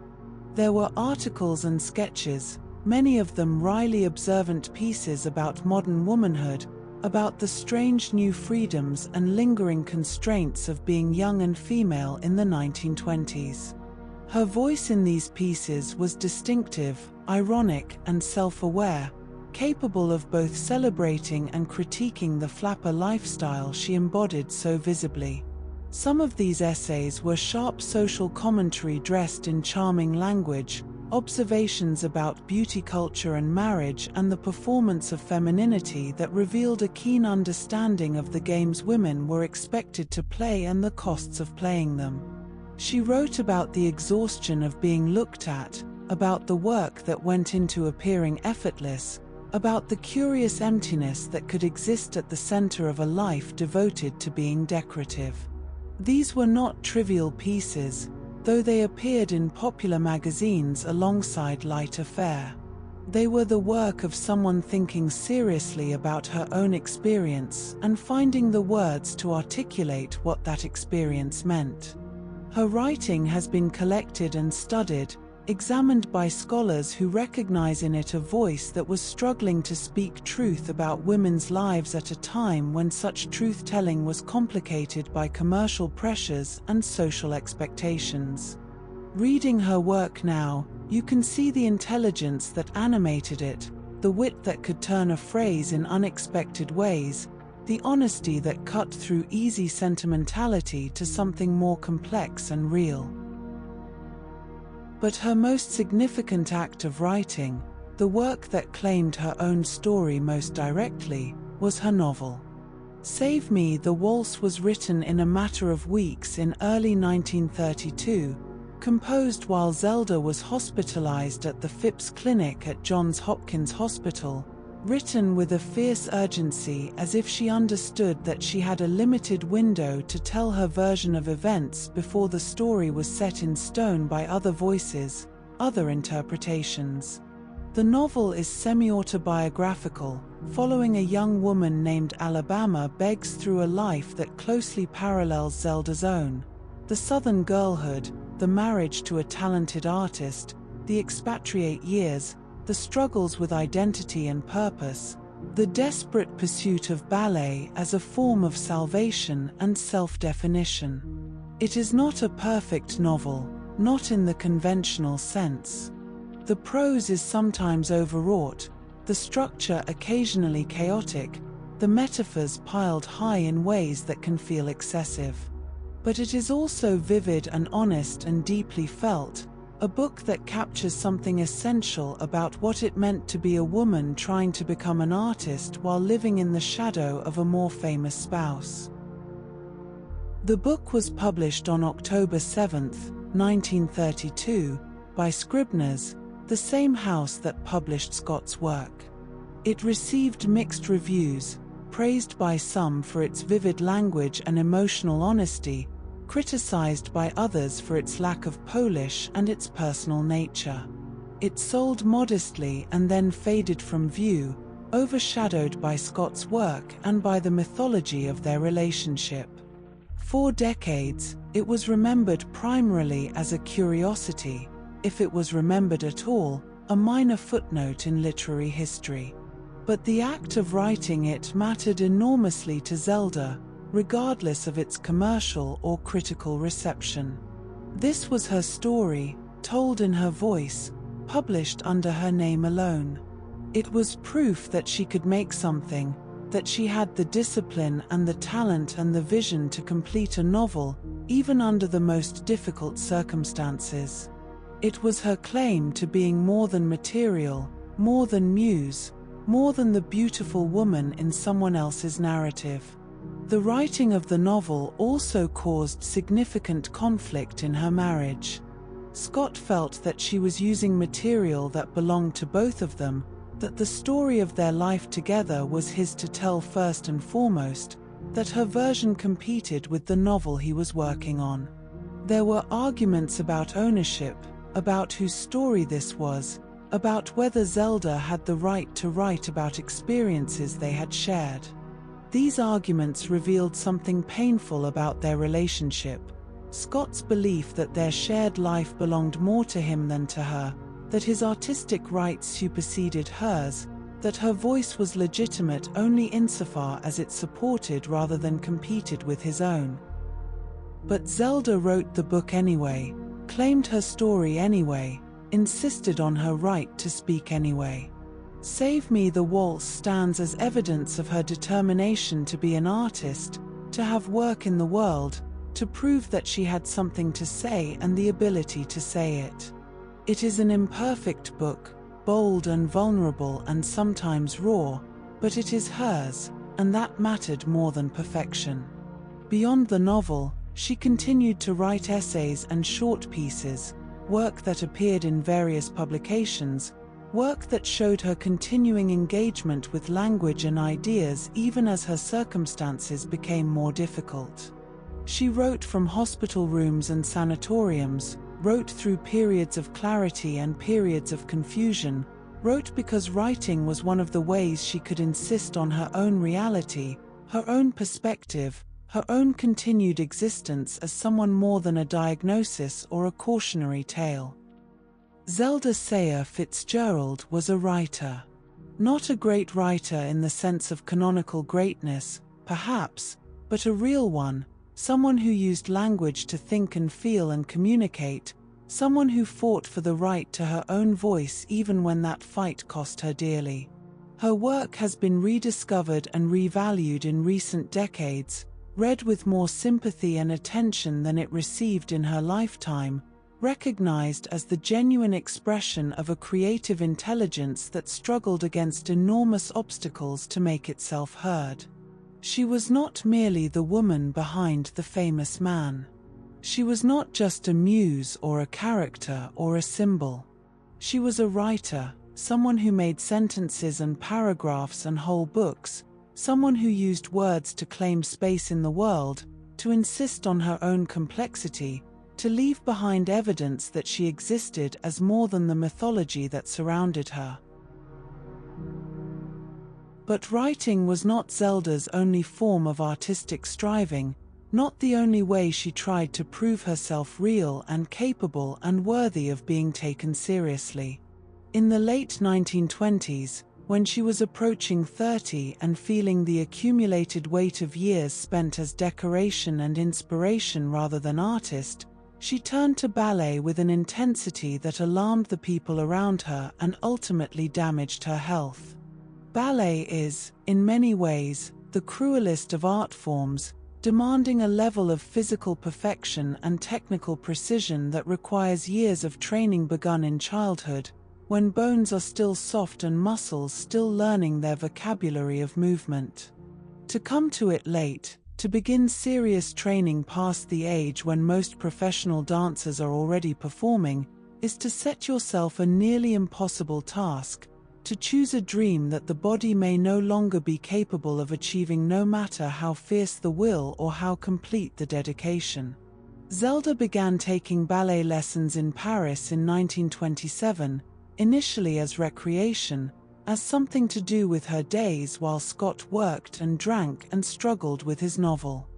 S1: There were articles and sketches, many of them wryly observant pieces about modern womanhood, about the strange new freedoms and lingering constraints of being young and female in the 1920s. Her voice in these pieces was distinctive, ironic, and self-aware, capable of both celebrating and critiquing the flapper lifestyle she embodied so visibly. Some of these essays were sharp social commentary dressed in charming language, observations about beauty culture and marriage and the performance of femininity that revealed a keen understanding of the games women were expected to play and the costs of playing them. She wrote about the exhaustion of being looked at, about the work that went into appearing effortless, about the curious emptiness that could exist at the center of a life devoted to being decorative. These were not trivial pieces. though they appeared in popular magazines alongside lighter fare. They were the work of someone thinking seriously about her own experience and finding the words to articulate what that experience meant. Her writing has been collected and studied, examined by scholars who recognize in it a voice that was struggling to speak truth about women's lives at a time when such truth-telling was complicated by commercial pressures and social expectations. Reading her work now, you can see the intelligence that animated it, the wit that could turn a phrase in unexpected ways, the honesty that cut through easy sentimentality to something more complex and real. But her most significant act of writing, the work that claimed her own story most directly, was her novel. Save Me, the Waltz was written in a matter of weeks in early 1932, composed while Zelda was hospitalized at the Phipps Clinic at Johns Hopkins Hospital, written with a fierce urgency as if she understood that she had a limited window to tell her version of events before the story was set in stone by other voices, other interpretations. The novel is semi-autobiographical, following a young woman named Alabama begs through a life that closely parallels Zelda's own. The Southern girlhood, the marriage to a talented artist, the expatriate years, the struggles with identity and purpose, the desperate pursuit of ballet as a form of salvation and self-definition. It is not a perfect novel, not in the conventional sense. The prose is sometimes overwrought, the structure occasionally chaotic, the metaphors piled high in ways that can feel excessive. But it is also vivid and honest and deeply felt, a book that captures something essential about what it meant to be a woman trying to become an artist while living in the shadow of a more famous spouse. The book was published on October 7, 1932, by Scribner's, the same house that published Scott's work. It received mixed reviews, praised by some for its vivid language and emotional honesty, criticized by others for its lack of polish and its personal nature. It sold modestly and then faded from view, overshadowed by Scott's work and by the mythology of their relationship. For decades, it was remembered primarily as a curiosity, if it was remembered at all, a minor footnote in literary history. But the act of writing it mattered enormously to Zelda, regardless of its commercial or critical reception. This was her story, told in her voice, published under her name alone. It was proof that she could make something, that she had the discipline and the talent and the vision to complete a novel, even under the most difficult circumstances. It was her claim to being more than material, more than muse, more than the beautiful woman in someone else's narrative. The writing of the novel also caused significant conflict in her marriage. Scott felt that she was using material that belonged to both of them, that the story of their life together was his to tell first and foremost, that her version competed with the novel he was working on. There were arguments about ownership, about whose story this was, about whether Zelda had the right to write about experiences they had shared. These arguments revealed something painful about their relationship: Scott's belief that their shared life belonged more to him than to her, that his artistic rights superseded hers, that her voice was legitimate only insofar as it supported rather than competed with his own. But Zelda wrote the book anyway, claimed her story anyway, insisted on her right to speak anyway. Save Me, the Waltz stands as evidence of her determination to be an artist, to have work in the world, to prove that she had something to say and the ability to say it. It is an imperfect book, bold and vulnerable and sometimes raw, but it is hers, and that mattered more than perfection. Beyond the novel, she continued to write essays and short pieces, work that appeared in various publications, work that showed her continuing engagement with language and ideas even as her circumstances became more difficult. She wrote from hospital rooms and sanatoriums, wrote through periods of clarity and periods of confusion, wrote because writing was one of the ways she could insist on her own reality, her own perspective, her own continued existence as someone more than a diagnosis or a cautionary tale. Zelda Fitzgerald was a writer. Not a great writer in the sense of canonical greatness, perhaps, but a real one, someone who used language to think and feel and communicate, someone who fought for the right to her own voice even when that fight cost her dearly. Her work has been rediscovered and revalued in recent decades, read with more sympathy and attention than it received in her lifetime, recognized as the genuine expression of a creative intelligence that struggled against enormous obstacles to make itself heard. She was not merely the woman behind the famous man. She was not just a muse or a character or a symbol. She was a writer, someone who made sentences and paragraphs and whole books, someone who used words to claim space in the world, to insist on her own complexity, to leave behind evidence that she existed as more than the mythology that surrounded her. But writing was not Zelda's only form of artistic striving, not the only way she tried to prove herself real and capable and worthy of being taken seriously. In the late 1920s, when she was approaching 30 and feeling the accumulated weight of years spent as decoration and inspiration rather than artist, she turned to ballet with an intensity that alarmed the people around her and ultimately damaged her health. Ballet is, in many ways, the cruelest of art forms, demanding a level of physical perfection and technical precision that requires years of training begun in childhood, when bones are still soft and muscles still learning their vocabulary of movement. To come to it late, to begin serious training past the age when most professional dancers are already performing, is to set yourself a nearly impossible task, to choose a dream that the body may no longer be capable of achieving no matter how fierce the will or how complete the dedication. Zelda began taking ballet lessons in Paris in 1927, initially as recreation, as something to do with her days while Scott worked and drank and struggled with his novel.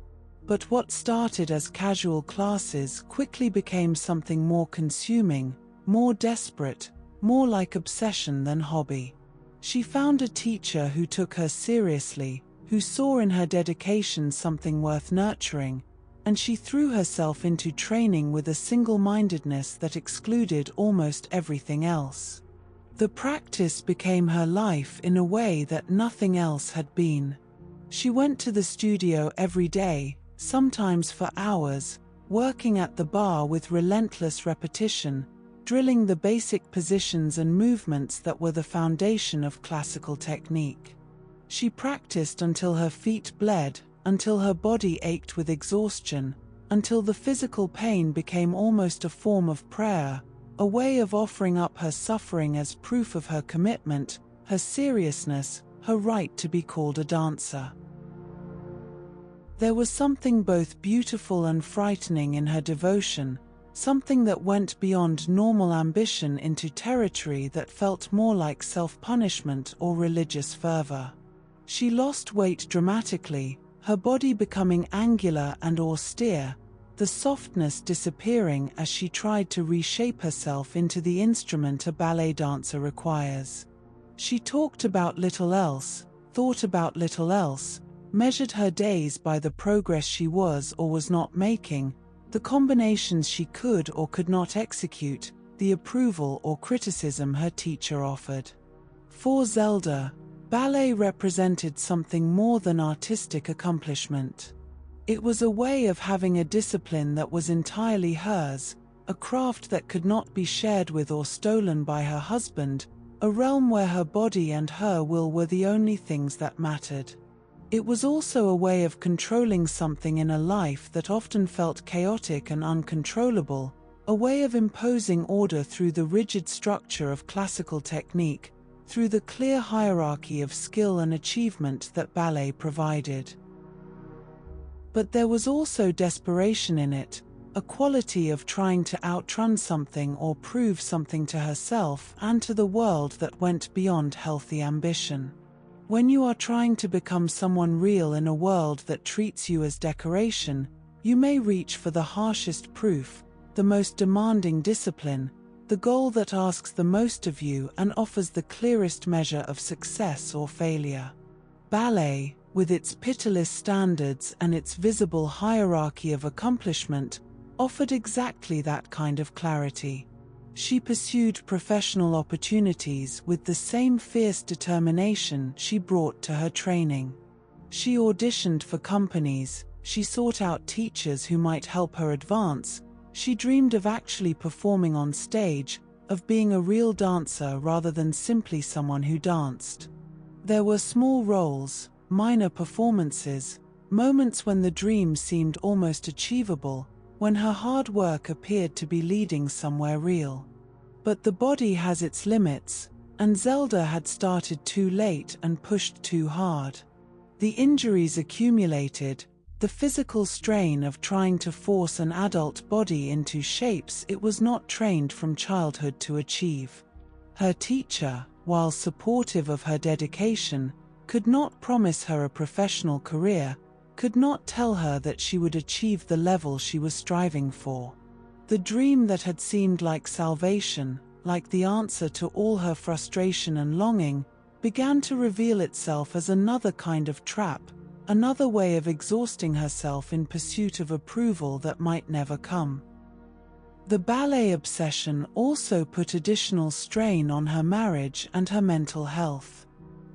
S1: But what started as casual classes quickly became something more consuming, more desperate, more like obsession than hobby. She found a teacher who took her seriously, who saw in her dedication something worth nurturing, and she threw herself into training with a single-mindedness that excluded almost everything else. The practice became her life in a way that nothing else had been. She went to the studio every day, sometimes for hours, working at the bar with relentless repetition, drilling the basic positions and movements that were the foundation of classical technique. She practiced until her feet bled, until her body ached with exhaustion, until the physical pain became almost a form of prayer, a way of offering up her suffering as proof of her commitment, her seriousness, her right to be called a dancer. There was something both beautiful and frightening in her devotion, something that went beyond normal ambition into territory that felt more like self-punishment or religious fervor. She lost weight dramatically, her body becoming angular and austere, the softness disappearing as she tried to reshape herself into the instrument a ballet dancer requires. She talked about little else, thought about little else, measured her days by the progress she was or was not making, the combinations she could or could not execute, the approval or criticism her teacher offered. For Zelda, ballet represented something more than artistic accomplishment. It was a way of having a discipline that was entirely hers, a craft that could not be shared with or stolen by her husband, a realm where her body and her will were the only things that mattered. It was also a way of controlling something in a life that often felt chaotic and uncontrollable, a way of imposing order through the rigid structure of classical technique, through the clear hierarchy of skill and achievement that ballet provided. But there was also desperation in it, a quality of trying to outrun something or prove something to herself and to the world that went beyond healthy ambition. When you are trying to become someone real in a world that treats you as decoration, you may reach for the harshest proof, the most demanding discipline, the goal that asks the most of you and offers the clearest measure of success or failure. Ballet, with its pitiless standards and its visible hierarchy of accomplishment, offered exactly that kind of clarity. She pursued professional opportunities with the same fierce determination she brought to her training. She auditioned for companies, she sought out teachers who might help her advance, she dreamed of actually performing on stage, of being a real dancer rather than simply someone who danced. There were small roles, minor performances, moments when the dream seemed almost achievable, when her hard work appeared to be leading somewhere real. But the body has its limits, and Zelda had started too late and pushed too hard. The injuries accumulated, the physical strain of trying to force an adult body into shapes it was not trained from childhood to achieve. Her teacher, while supportive of her dedication, could not promise her a professional career, could not tell her that she would achieve the level she was striving for. The dream that had seemed like salvation, like the answer to all her frustration and longing, began to reveal itself as another kind of trap, another way of exhausting herself in pursuit of approval that might never come. The ballet obsession also put additional strain on her marriage and her mental health.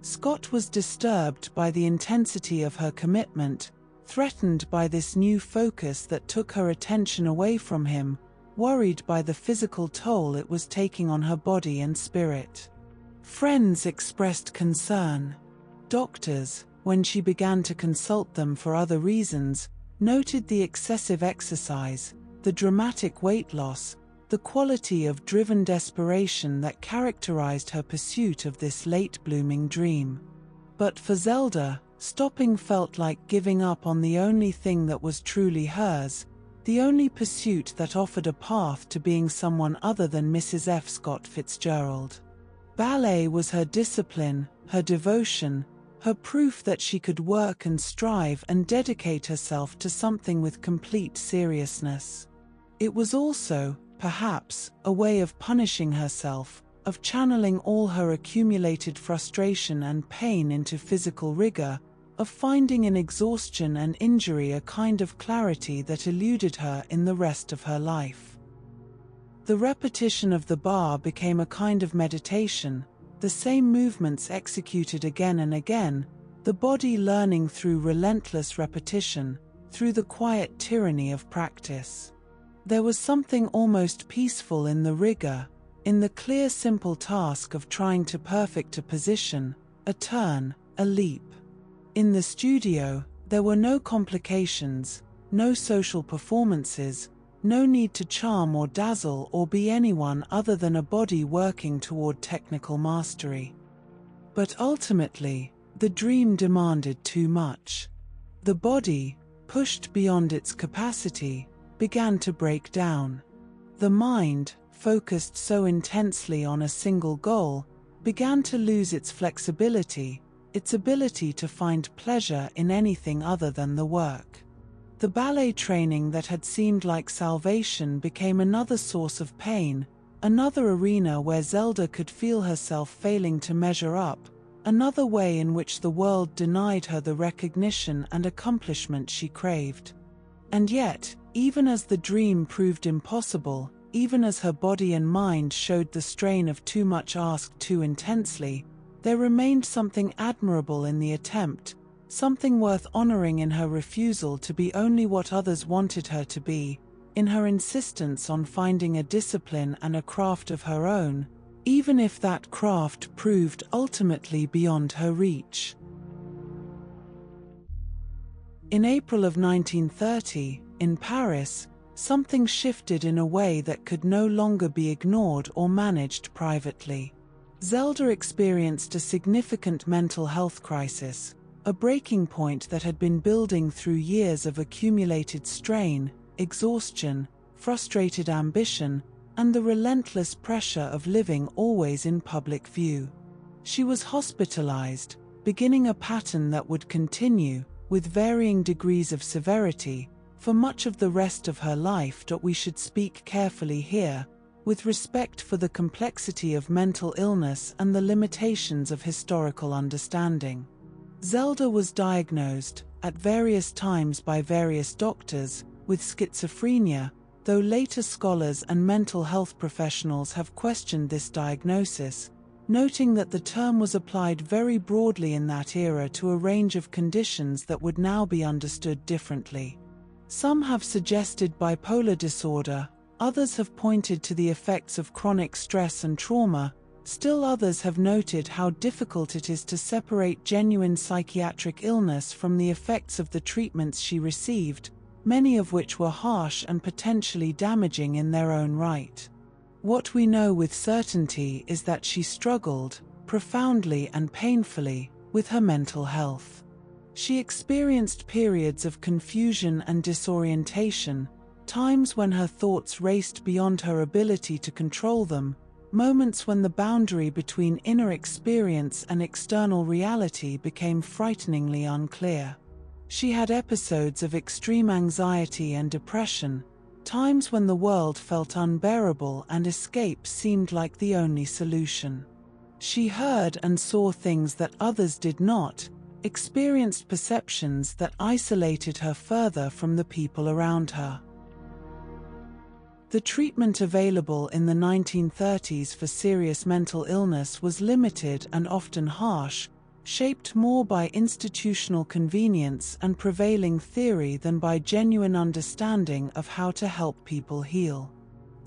S1: Scott was disturbed by the intensity of her commitment, threatened by this new focus that took her attention away from him, worried by the physical toll it was taking on her body and spirit. Friends expressed concern. Doctors, when she began to consult them for other reasons, noted the excessive exercise, the dramatic weight loss, the quality of driven desperation that characterized her pursuit of this late-blooming dream. But for Zelda, stopping felt like giving up on the only thing that was truly hers, the only pursuit that offered a path to being someone other than Mrs. F. Scott Fitzgerald. Ballet was her discipline, her devotion, her proof that she could work and strive and dedicate herself to something with complete seriousness. It was also, perhaps, a way of punishing herself, of channeling all her accumulated frustration and pain into physical rigor, of finding in exhaustion and injury a kind of clarity that eluded her in the rest of her life. The repetition of the bar became a kind of meditation, the same movements executed again and again, the body learning through relentless repetition, through the quiet tyranny of practice. There was something almost peaceful in the rigor, in the clear simple task of trying to perfect a position, a turn, a leap. In the studio, there were no complications, no social performances, no need to charm or dazzle or be anyone other than a body working toward technical mastery. But ultimately, the dream demanded too much. The body, pushed beyond its capacity, began to break down. The mind, focused so intensely on a single goal, began to lose its flexibility, its ability to find pleasure in anything other than the work. The ballet training that had seemed like salvation became another source of pain, another arena where Zelda could feel herself failing to measure up, another way in which the world denied her the recognition and accomplishment she craved. And yet, even as the dream proved impossible, even as her body and mind showed the strain of too much asked too intensely, there remained something admirable in the attempt, something worth honoring in her refusal to be only what others wanted her to be, in her insistence on finding a discipline and a craft of her own, even if that craft proved ultimately beyond her reach. In April of 1930, in Paris, something shifted in a way that could no longer be ignored or managed privately. Zelda experienced a significant mental health crisis. a breaking point that had been building through years of accumulated strain, exhaustion, frustrated ambition, and the relentless pressure of living always in public view. She was hospitalized, beginning a pattern that would continue, with varying degrees of severity, for much of the rest of her life. We should speak carefully here, with respect for the complexity of mental illness and the limitations of historical understanding. Zelda was diagnosed, at various times by various doctors, with schizophrenia, though later scholars and mental health professionals have questioned this diagnosis, noting that the term was applied very broadly in that era to a range of conditions that would now be understood differently. Some have suggested bipolar disorder, others have pointed to the effects of chronic stress and trauma, still others have noted how difficult it is to separate genuine psychiatric illness from the effects of the treatments she received, many of which were harsh and potentially damaging in their own right. What we know with certainty is that she struggled, profoundly and painfully, with her mental health. She experienced periods of confusion and disorientation, times when her thoughts raced beyond her ability to control them, moments when the boundary between inner experience and external reality became frighteningly unclear. She had episodes of extreme anxiety and depression, times when the world felt unbearable and escape seemed like the only solution. She heard and saw things that others did not, experienced perceptions that isolated her further from the people around her. The treatment available in the 1930s for serious mental illness was limited and often harsh, shaped more by institutional convenience and prevailing theory than by genuine understanding of how to help people heal.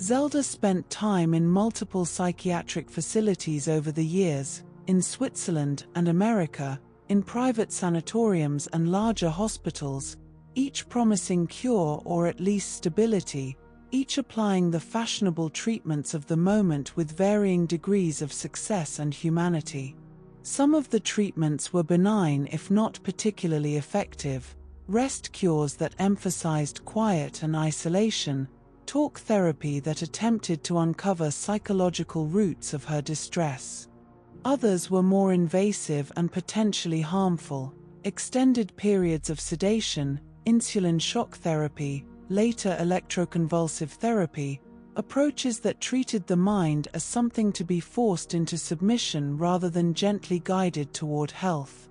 S1: Zelda spent time in multiple psychiatric facilities over the years, in Switzerland and America, in private sanatoriums and larger hospitals, each promising cure or at least stability, each applying the fashionable treatments of the moment with varying degrees of success and humanity. Some of the treatments were benign if not particularly effective: rest cures that emphasized quiet and isolation, talk therapy that attempted to uncover psychological roots of her distress. Others were more invasive and potentially harmful: extended periods of sedation, insulin shock therapy, later electroconvulsive therapy, approaches that treated the mind as something to be forced into submission rather than gently guided toward health.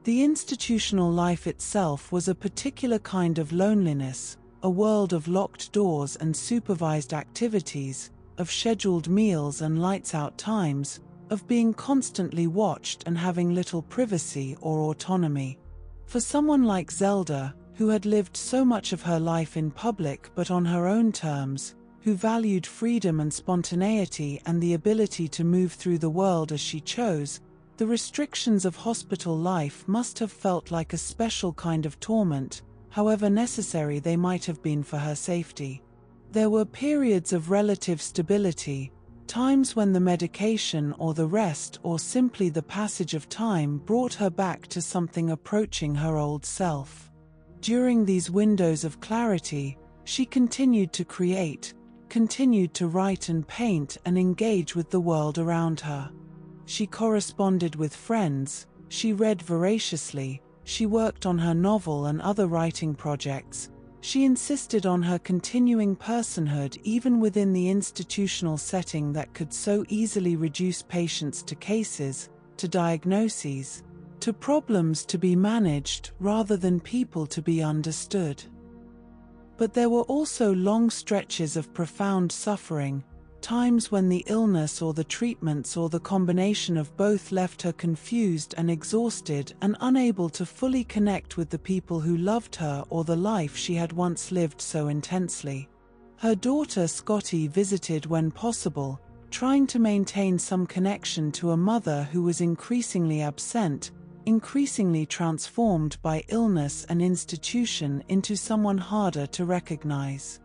S1: The institutional life itself was a particular kind of loneliness, a world of locked doors and supervised activities, of scheduled meals and lights-out times, of being constantly watched and having little privacy or autonomy. For someone like Zelda, who had lived so much of her life in public but on her own terms, who valued freedom and spontaneity and the ability to move through the world as she chose, the restrictions of hospital life must have felt like a special kind of torment, however necessary they might have been for her safety. There were periods of relative stability, times when the medication or the rest or simply the passage of time brought her back to something approaching her old self. During these windows of clarity, she continued to create, continued to write and paint and engage with the world around her. She corresponded with friends, she read voraciously, she worked on her novel and other writing projects, she insisted on her continuing personhood even within the institutional setting that could so easily reduce patients to cases, to diagnoses, to problems to be managed rather than people to be understood. But there were also long stretches of profound suffering, times when the illness or the treatments or the combination of both left her confused and exhausted and unable to fully connect with the people who loved her or the life she had once lived so intensely. Her daughter Scotty visited when possible, trying to maintain some connection to a mother who was increasingly absent, increasingly transformed by illness and institution into someone harder to recognize.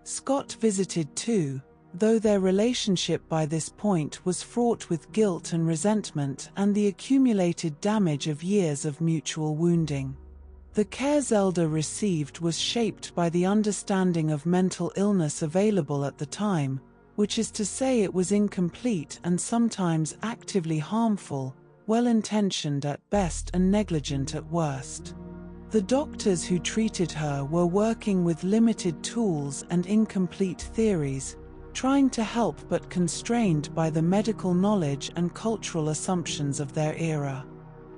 S1: Scott visited too, though their relationship by this point was fraught with guilt and resentment and the accumulated damage of years of mutual wounding. The care Zelda received was shaped by the understanding of mental illness available at the time, which is to say it was incomplete and sometimes actively harmful, well-intentioned at best and negligent at worst. The doctors who treated her were working with limited tools and incomplete theories, trying to help but constrained by the medical knowledge and cultural assumptions of their era.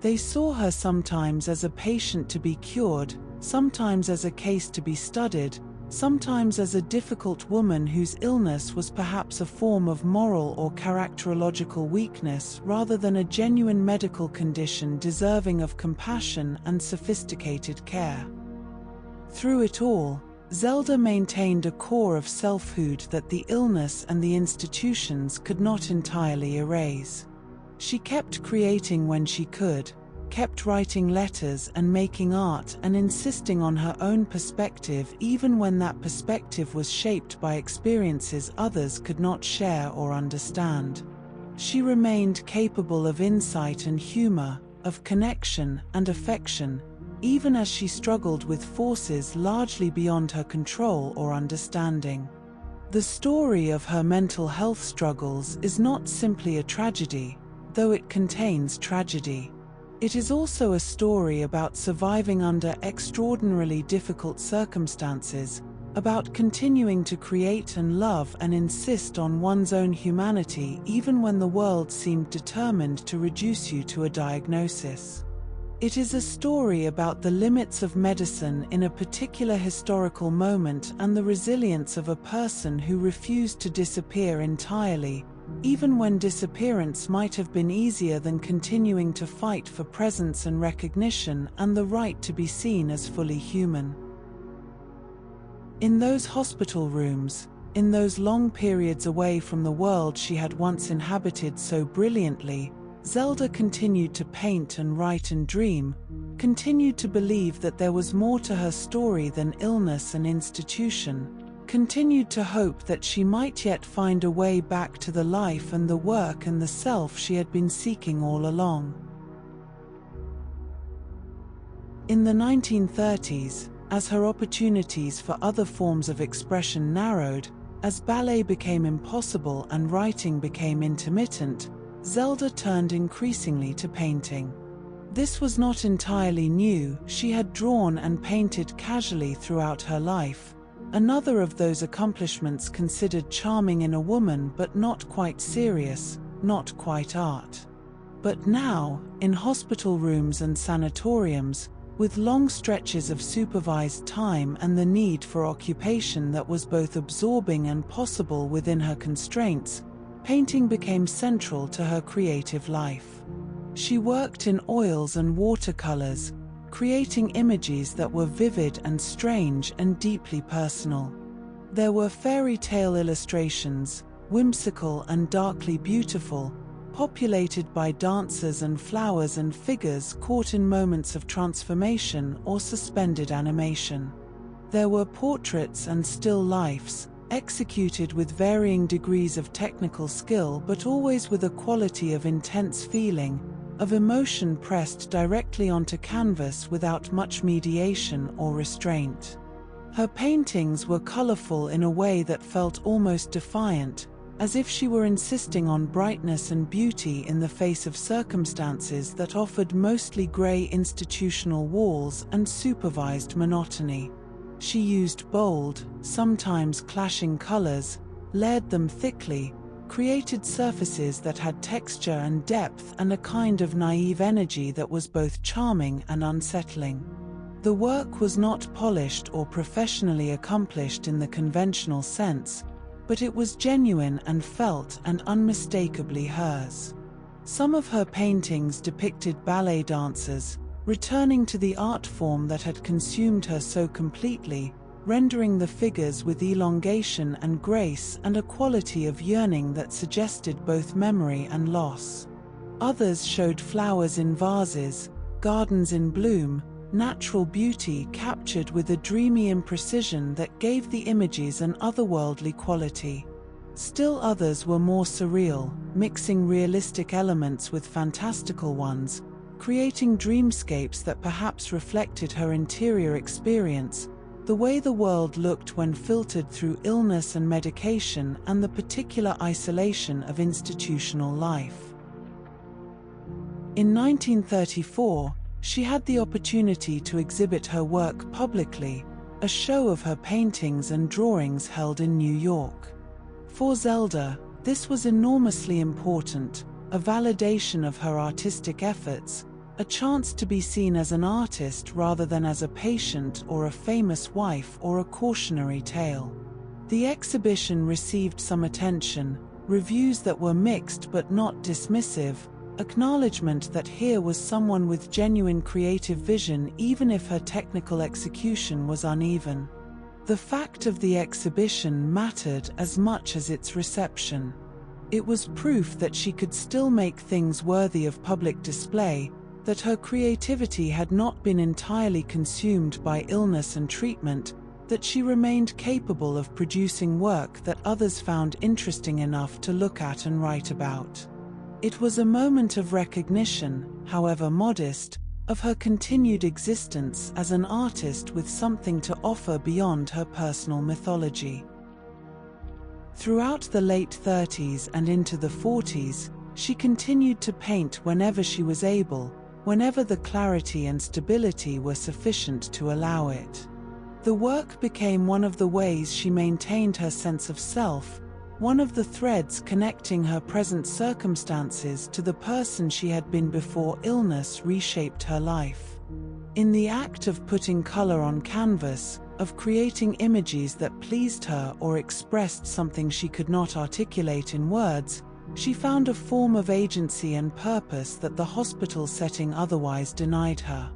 S1: They saw her sometimes as a patient to be cured, sometimes as a case to be studied, sometimes as a difficult woman whose illness was perhaps a form of moral or characterological weakness rather than a genuine medical condition deserving of compassion and sophisticated care. Through it all, Zelda maintained a core of selfhood that the illness and the institutions could not entirely erase. She kept creating when she could, kept writing letters and making art and insisting on her own perspective even when that perspective was shaped by experiences others could not share or understand. She remained capable of insight and humor, of connection and affection, even as she struggled with forces largely beyond her control or understanding. The story of her mental health struggles is not simply a tragedy, though it contains tragedy. It is also a story about surviving under extraordinarily difficult circumstances, about continuing to create and love and insist on one's own humanity even when the world seemed determined to reduce you to a diagnosis. It is a story about the limits of medicine in a particular historical moment and the resilience of a person who refused to disappear entirely, even when disappearance might have been easier than continuing to fight for presence and recognition and the right to be seen as fully human. In those hospital rooms, in those long periods away from the world she had once inhabited so brilliantly, Zelda continued to paint and write and dream, continued to believe that there was more to her story than illness and institution, continued to hope that she might yet find a way back to the life and the work and the self she had been seeking all along. In the 1930s, as her opportunities for other forms of expression narrowed, as ballet became impossible and writing became intermittent, Zelda turned increasingly to painting. This was not entirely new. She had drawn and painted casually throughout her life, another of those accomplishments considered charming in a woman but not quite serious, not quite art. But now, in hospital rooms and sanatoriums, with long stretches of supervised time and the need for occupation that was both absorbing and possible within her constraints, painting became central to her creative life. She worked in oils and watercolors, creating images that were vivid and strange and deeply personal. There were fairy tale illustrations, whimsical and darkly beautiful, populated by dancers and flowers and figures caught in moments of transformation or suspended animation. There were portraits and still lifes, executed with varying degrees of technical skill but always with a quality of intense feeling, of emotion pressed directly onto canvas without much mediation or restraint. Her paintings were colorful in a way that felt almost defiant, as if she were insisting on brightness and beauty in the face of circumstances that offered mostly gray institutional walls and supervised monotony. She used bold, sometimes clashing colors, layered them thickly, created surfaces that had texture and depth and a kind of naive energy that was both charming and unsettling. The work was not polished or professionally accomplished in the conventional sense, but it was genuine and felt and unmistakably hers. Some of her paintings depicted ballet dancers, returning to the art form that had consumed her so completely, rendering the figures with elongation and grace and a quality of yearning that suggested both memory and loss. Others showed flowers in vases, gardens in bloom, natural beauty captured with a dreamy imprecision that gave the images an otherworldly quality. Still others were more surreal, mixing realistic elements with fantastical ones, creating dreamscapes that perhaps reflected her interior experience, the way the world looked when filtered through illness and medication and the particular isolation of institutional life. In 1934, she had the opportunity to exhibit her work publicly, a show of her paintings and drawings held in New York. For Zelda, this was enormously important, a validation of her artistic efforts, a chance to be seen as an artist rather than as a patient or a famous wife or a cautionary tale. The exhibition received some attention, reviews that were mixed but not dismissive, acknowledgement that here was someone with genuine creative vision even if her technical execution was uneven. The fact of the exhibition mattered as much as its reception. It was proof that she could still make things worthy of public display, that her creativity had not been entirely consumed by illness and treatment, that she remained capable of producing work that others found interesting enough to look at and write about. It was a moment of recognition, however modest, of her continued existence as an artist with something to offer beyond her personal mythology. Throughout the late 30s and into the 40s, she continued to paint whenever she was able, whenever the clarity and stability were sufficient to allow it. The work became one of the ways she maintained her sense of self, one of the threads connecting her present circumstances to the person she had been before illness reshaped her life. In the act of putting color on canvas, of creating images that pleased her or expressed something she could not articulate in words, she found a form of agency and purpose that the hospital setting otherwise denied her.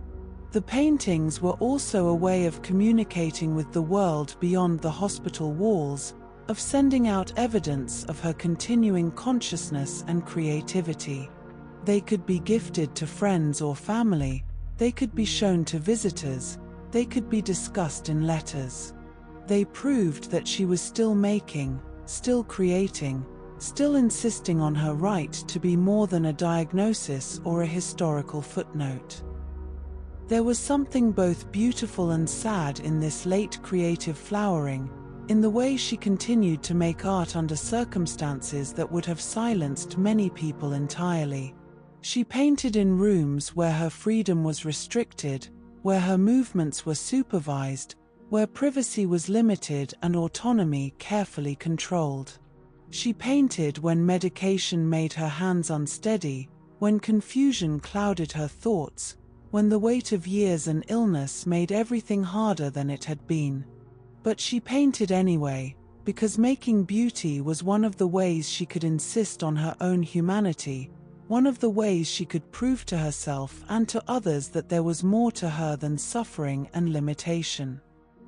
S1: The paintings were also a way of communicating with the world beyond the hospital walls, of sending out evidence of her continuing consciousness and creativity. They could be gifted to friends or family, they could be shown to visitors, they could be discussed in letters. They proved that she was still making, still creating, still insisting on her right to be more than a diagnosis or a historical footnote. There was something both beautiful and sad in this late creative flowering, in the way she continued to make art under circumstances that would have silenced many people entirely. She painted in rooms where her freedom was restricted, where her movements were supervised, where privacy was limited and autonomy carefully controlled. She painted when medication made her hands unsteady, when confusion clouded her thoughts, when the weight of years and illness made everything harder than it had been. But she painted anyway, because making beauty was one of the ways she could insist on her own humanity, one of the ways she could prove to herself and to others that there was more to her than suffering and limitation.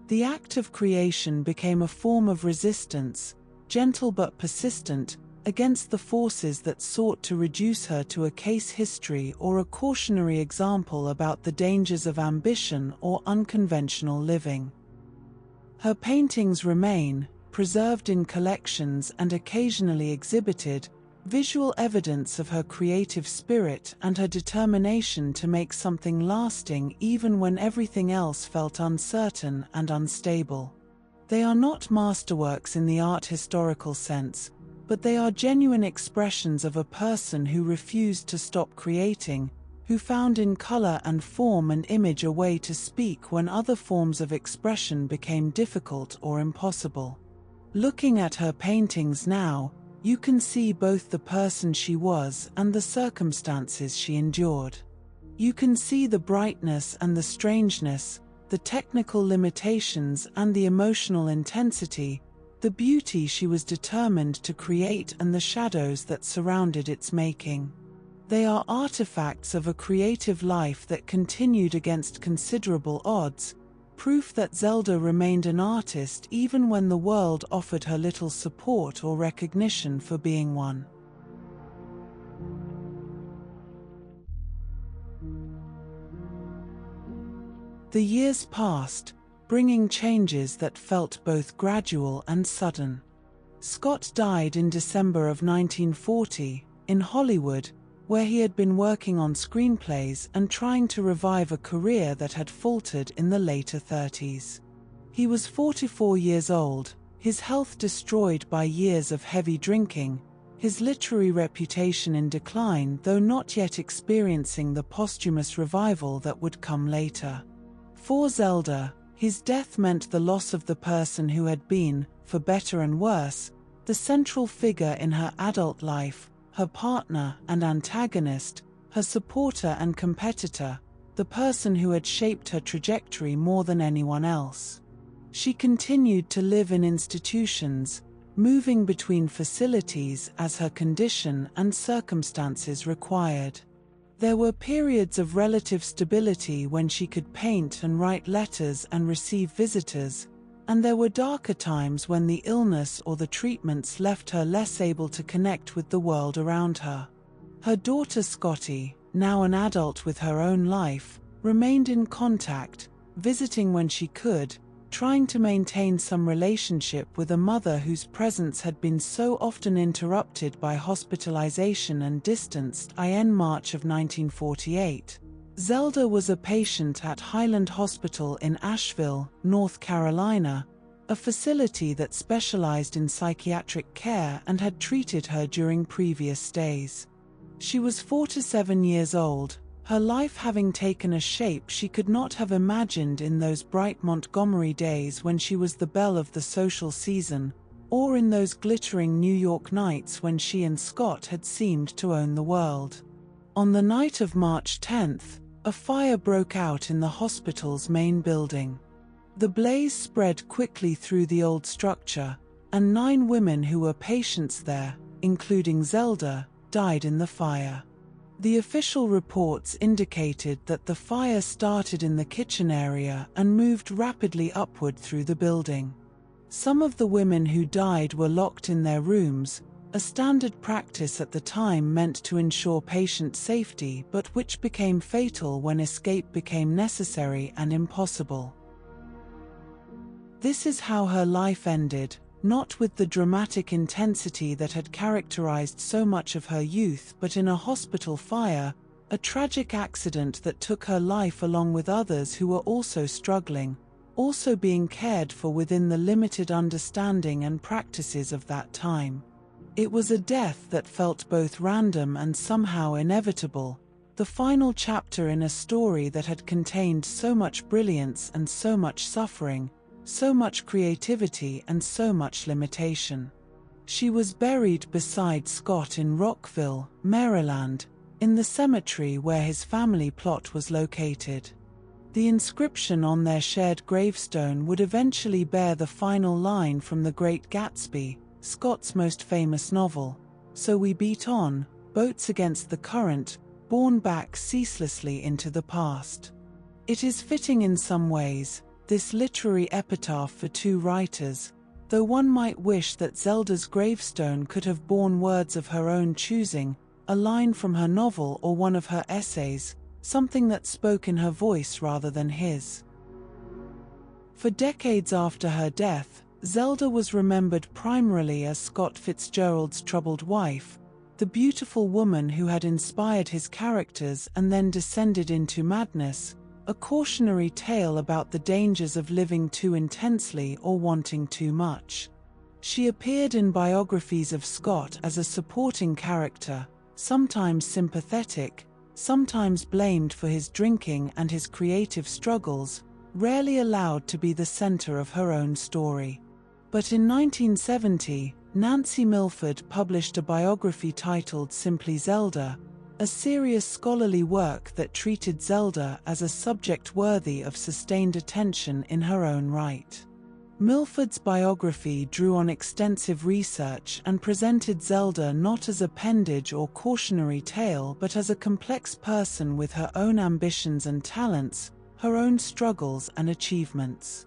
S1: The act of creation became a form of resistance, gentle but persistent, against the forces that sought to reduce her to a case history or a cautionary example about the dangers of ambition or unconventional living. Her paintings remain, preserved in collections and occasionally exhibited, visual evidence of her creative spirit and her determination to make something lasting even when everything else felt uncertain and unstable. They are not masterworks in the art historical sense, but they are genuine expressions of a person who refused to stop creating, who found in color and form and image a way to speak when other forms of expression became difficult or impossible. Looking at her paintings now, you can see both the person she was and the circumstances she endured. You can see the brightness and the strangeness, the technical limitations and the emotional intensity, the beauty she was determined to create and the shadows that surrounded its making. They are artifacts of a creative life that continued against considerable odds, proof that Zelda remained an artist even when the world offered her little support or recognition for being one. The years passed, bringing changes that felt both gradual and sudden. Scott died in December of 1940, in Hollywood, where he had been working on screenplays and trying to revive a career that had faltered in the later 30s. He was 44 years old, his health destroyed by years of heavy drinking, his literary reputation in decline, though not yet experiencing the posthumous revival that would come later. For Zelda, his death meant the loss of the person who had been, for better and worse, the central figure in her adult life, her partner and antagonist, her supporter and competitor, the person who had shaped her trajectory more than anyone else. She continued to live in institutions, moving between facilities as her condition and circumstances required. There were periods of relative stability when she could paint and write letters and receive visitors, and there were darker times when the illness or the treatments left her less able to connect with the world around her. Her daughter Scotty, now an adult with her own life, remained in contact, visiting when she could, trying to maintain some relationship with a mother whose presence had been so often interrupted by hospitalization and distanced. In March of 1948, Zelda was a patient at Highland Hospital in Asheville, North Carolina, a facility that specialized in psychiatric care and had treated her during previous stays. She was 47 years old, her life having taken a shape she could not have imagined in those bright Montgomery days when she was the belle of the social season, or in those glittering New York nights when she and Scott had seemed to own the world. On the night of March 10th, a fire broke out in the hospital's main building. The blaze spread quickly through the old structure, and 9 women who were patients there, including Zelda, died in the fire. The official reports indicated that the fire started in the kitchen area and moved rapidly upward through the building. Some of the women who died were locked in their rooms, a standard practice at the time meant to ensure patient safety but which became fatal when escape became necessary and impossible. This is how her life ended, not with the dramatic intensity that had characterized so much of her youth, but in a hospital fire, a tragic accident that took her life along with others who were also struggling, also being cared for within the limited understanding and practices of that time. It was a death that felt both random and somehow inevitable, the final chapter in a story that had contained so much brilliance and so much suffering, so much creativity and so much limitation. She was buried beside Scott in Rockville, Maryland, in the cemetery where his family plot was located. The inscription on their shared gravestone would eventually bear the final line from The Great Gatsby, Scott's most famous novel, "So we beat on, boats against the current, borne back ceaselessly into the past." It is fitting in some ways, this literary epitaph for 2 writers, though one might wish that Zelda's gravestone could have borne words of her own choosing, a line from her novel or one of her essays, something that spoke in her voice rather than his. For decades after her death, Zelda was remembered primarily as Scott Fitzgerald's troubled wife, the beautiful woman who had inspired his characters and then descended into madness, a cautionary tale about the dangers of living too intensely or wanting too much. She appeared in biographies of Scott as a supporting character, sometimes sympathetic, sometimes blamed for his drinking and his creative struggles, rarely allowed to be the center of her own story. But in 1970, Nancy Milford published a biography titled Simply Zelda, a serious scholarly work that treated Zelda as a subject worthy of sustained attention in her own right. Milford's biography drew on extensive research and presented Zelda not as appendage or cautionary tale but as a complex person with her own ambitions and talents, her own struggles and achievements.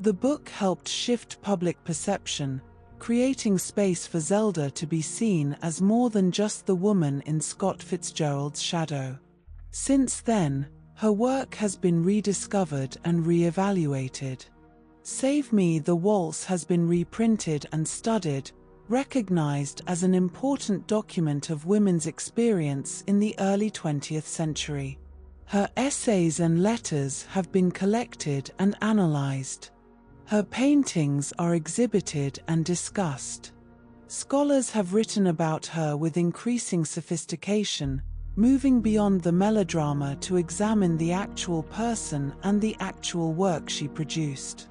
S1: The book helped shift public perception, creating space for Zelda to be seen as more than just the woman in Scott Fitzgerald's shadow. Since then, her work has been rediscovered and re-evaluated. Save Me the Waltz has been reprinted and studied, recognized as an important document of women's experience in the early 20th century. Her essays and letters have been collected and analyzed. Her paintings are exhibited and discussed. Scholars have written about her with increasing sophistication, moving beyond the melodrama to examine the actual person and the actual work she produced.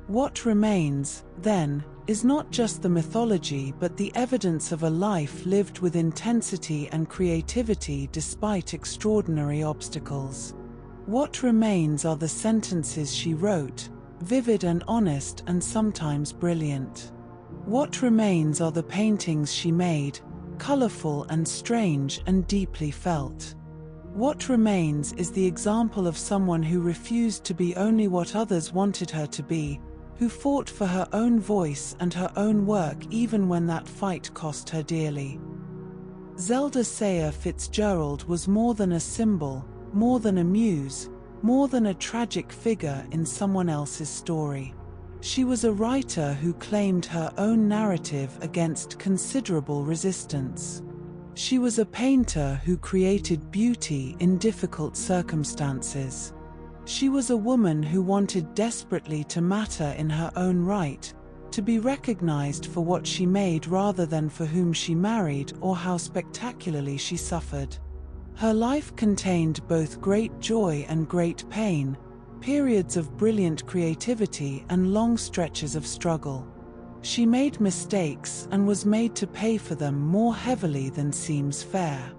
S1: What remains, then, is not just the mythology but the evidence of a life lived with intensity and creativity despite extraordinary obstacles. What remains are the sentences she wrote, vivid and honest and sometimes brilliant. What remains are the paintings she made, colorful and strange and deeply felt. What remains is the example of someone who refused to be only what others wanted her to be, who fought for her own voice and her own work even when that fight cost her dearly. Zelda Fitzgerald was more than a symbol, more than a muse, more than a tragic figure in someone else's story. She was a writer who claimed her own narrative against considerable resistance. She was a painter who created beauty in difficult circumstances. She was a woman who wanted desperately to matter in her own right, to be recognized for what she made rather than for whom she married or how spectacularly she suffered. Her life contained both great joy and great pain, periods of brilliant creativity and long stretches of struggle. She made mistakes and was made to pay for them more heavily than seems fair.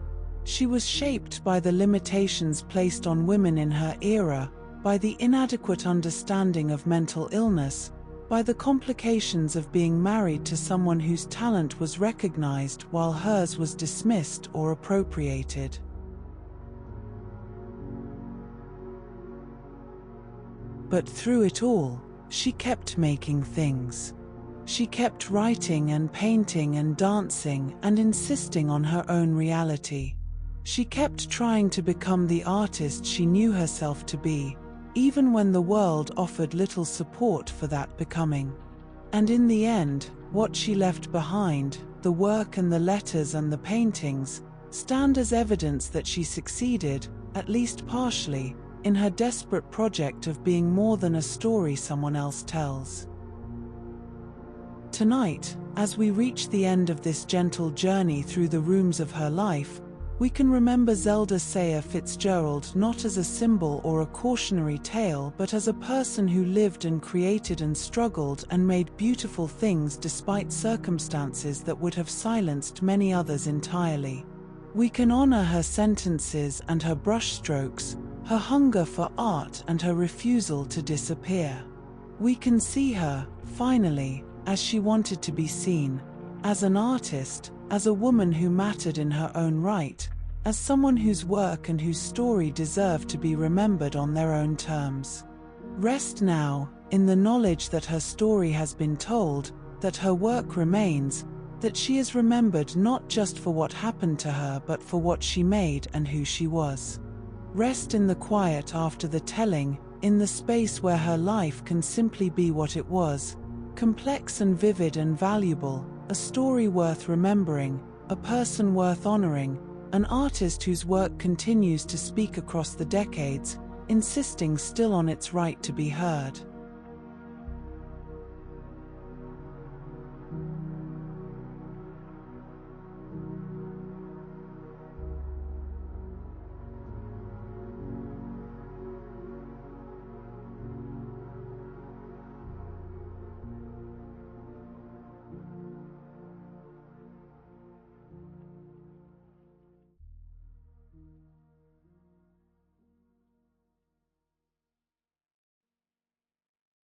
S1: She was shaped by the limitations placed on women in her era, by the inadequate understanding of mental illness, by the complications of being married to someone whose talent was recognized while hers was dismissed or appropriated. But through it all, she kept making things. She kept writing and painting and dancing and insisting on her own reality. She kept trying to become the artist she knew herself to be, even when the world offered little support for that becoming. And in the end, what she left behind, the work and the letters and the paintings, stand as evidence that she succeeded, at least partially, in her desperate project of being more than a story someone else tells. Tonight, as we reach the end of this gentle journey through the rooms of her life, we can remember Zelda Fitzgerald not as a symbol or a cautionary tale but as a person who lived and created and struggled and made beautiful things despite circumstances that would have silenced many others entirely. We can honor her sentences and her brushstrokes, her hunger for art and her refusal to disappear. We can see her, finally, as she wanted to be seen, as an artist, as a woman who mattered in her own right, as someone whose work and whose story deserved to be remembered on their own terms. Rest now, in the knowledge that her story has been told, that her work remains, that she is remembered not just for what happened to her but for what she made and who she was. Rest in the quiet after the telling, in the space where her life can simply be what it was, complex and vivid and valuable, a story worth remembering, a person worth honoring, an artist whose work continues to speak across the decades, insisting still on its right to be heard.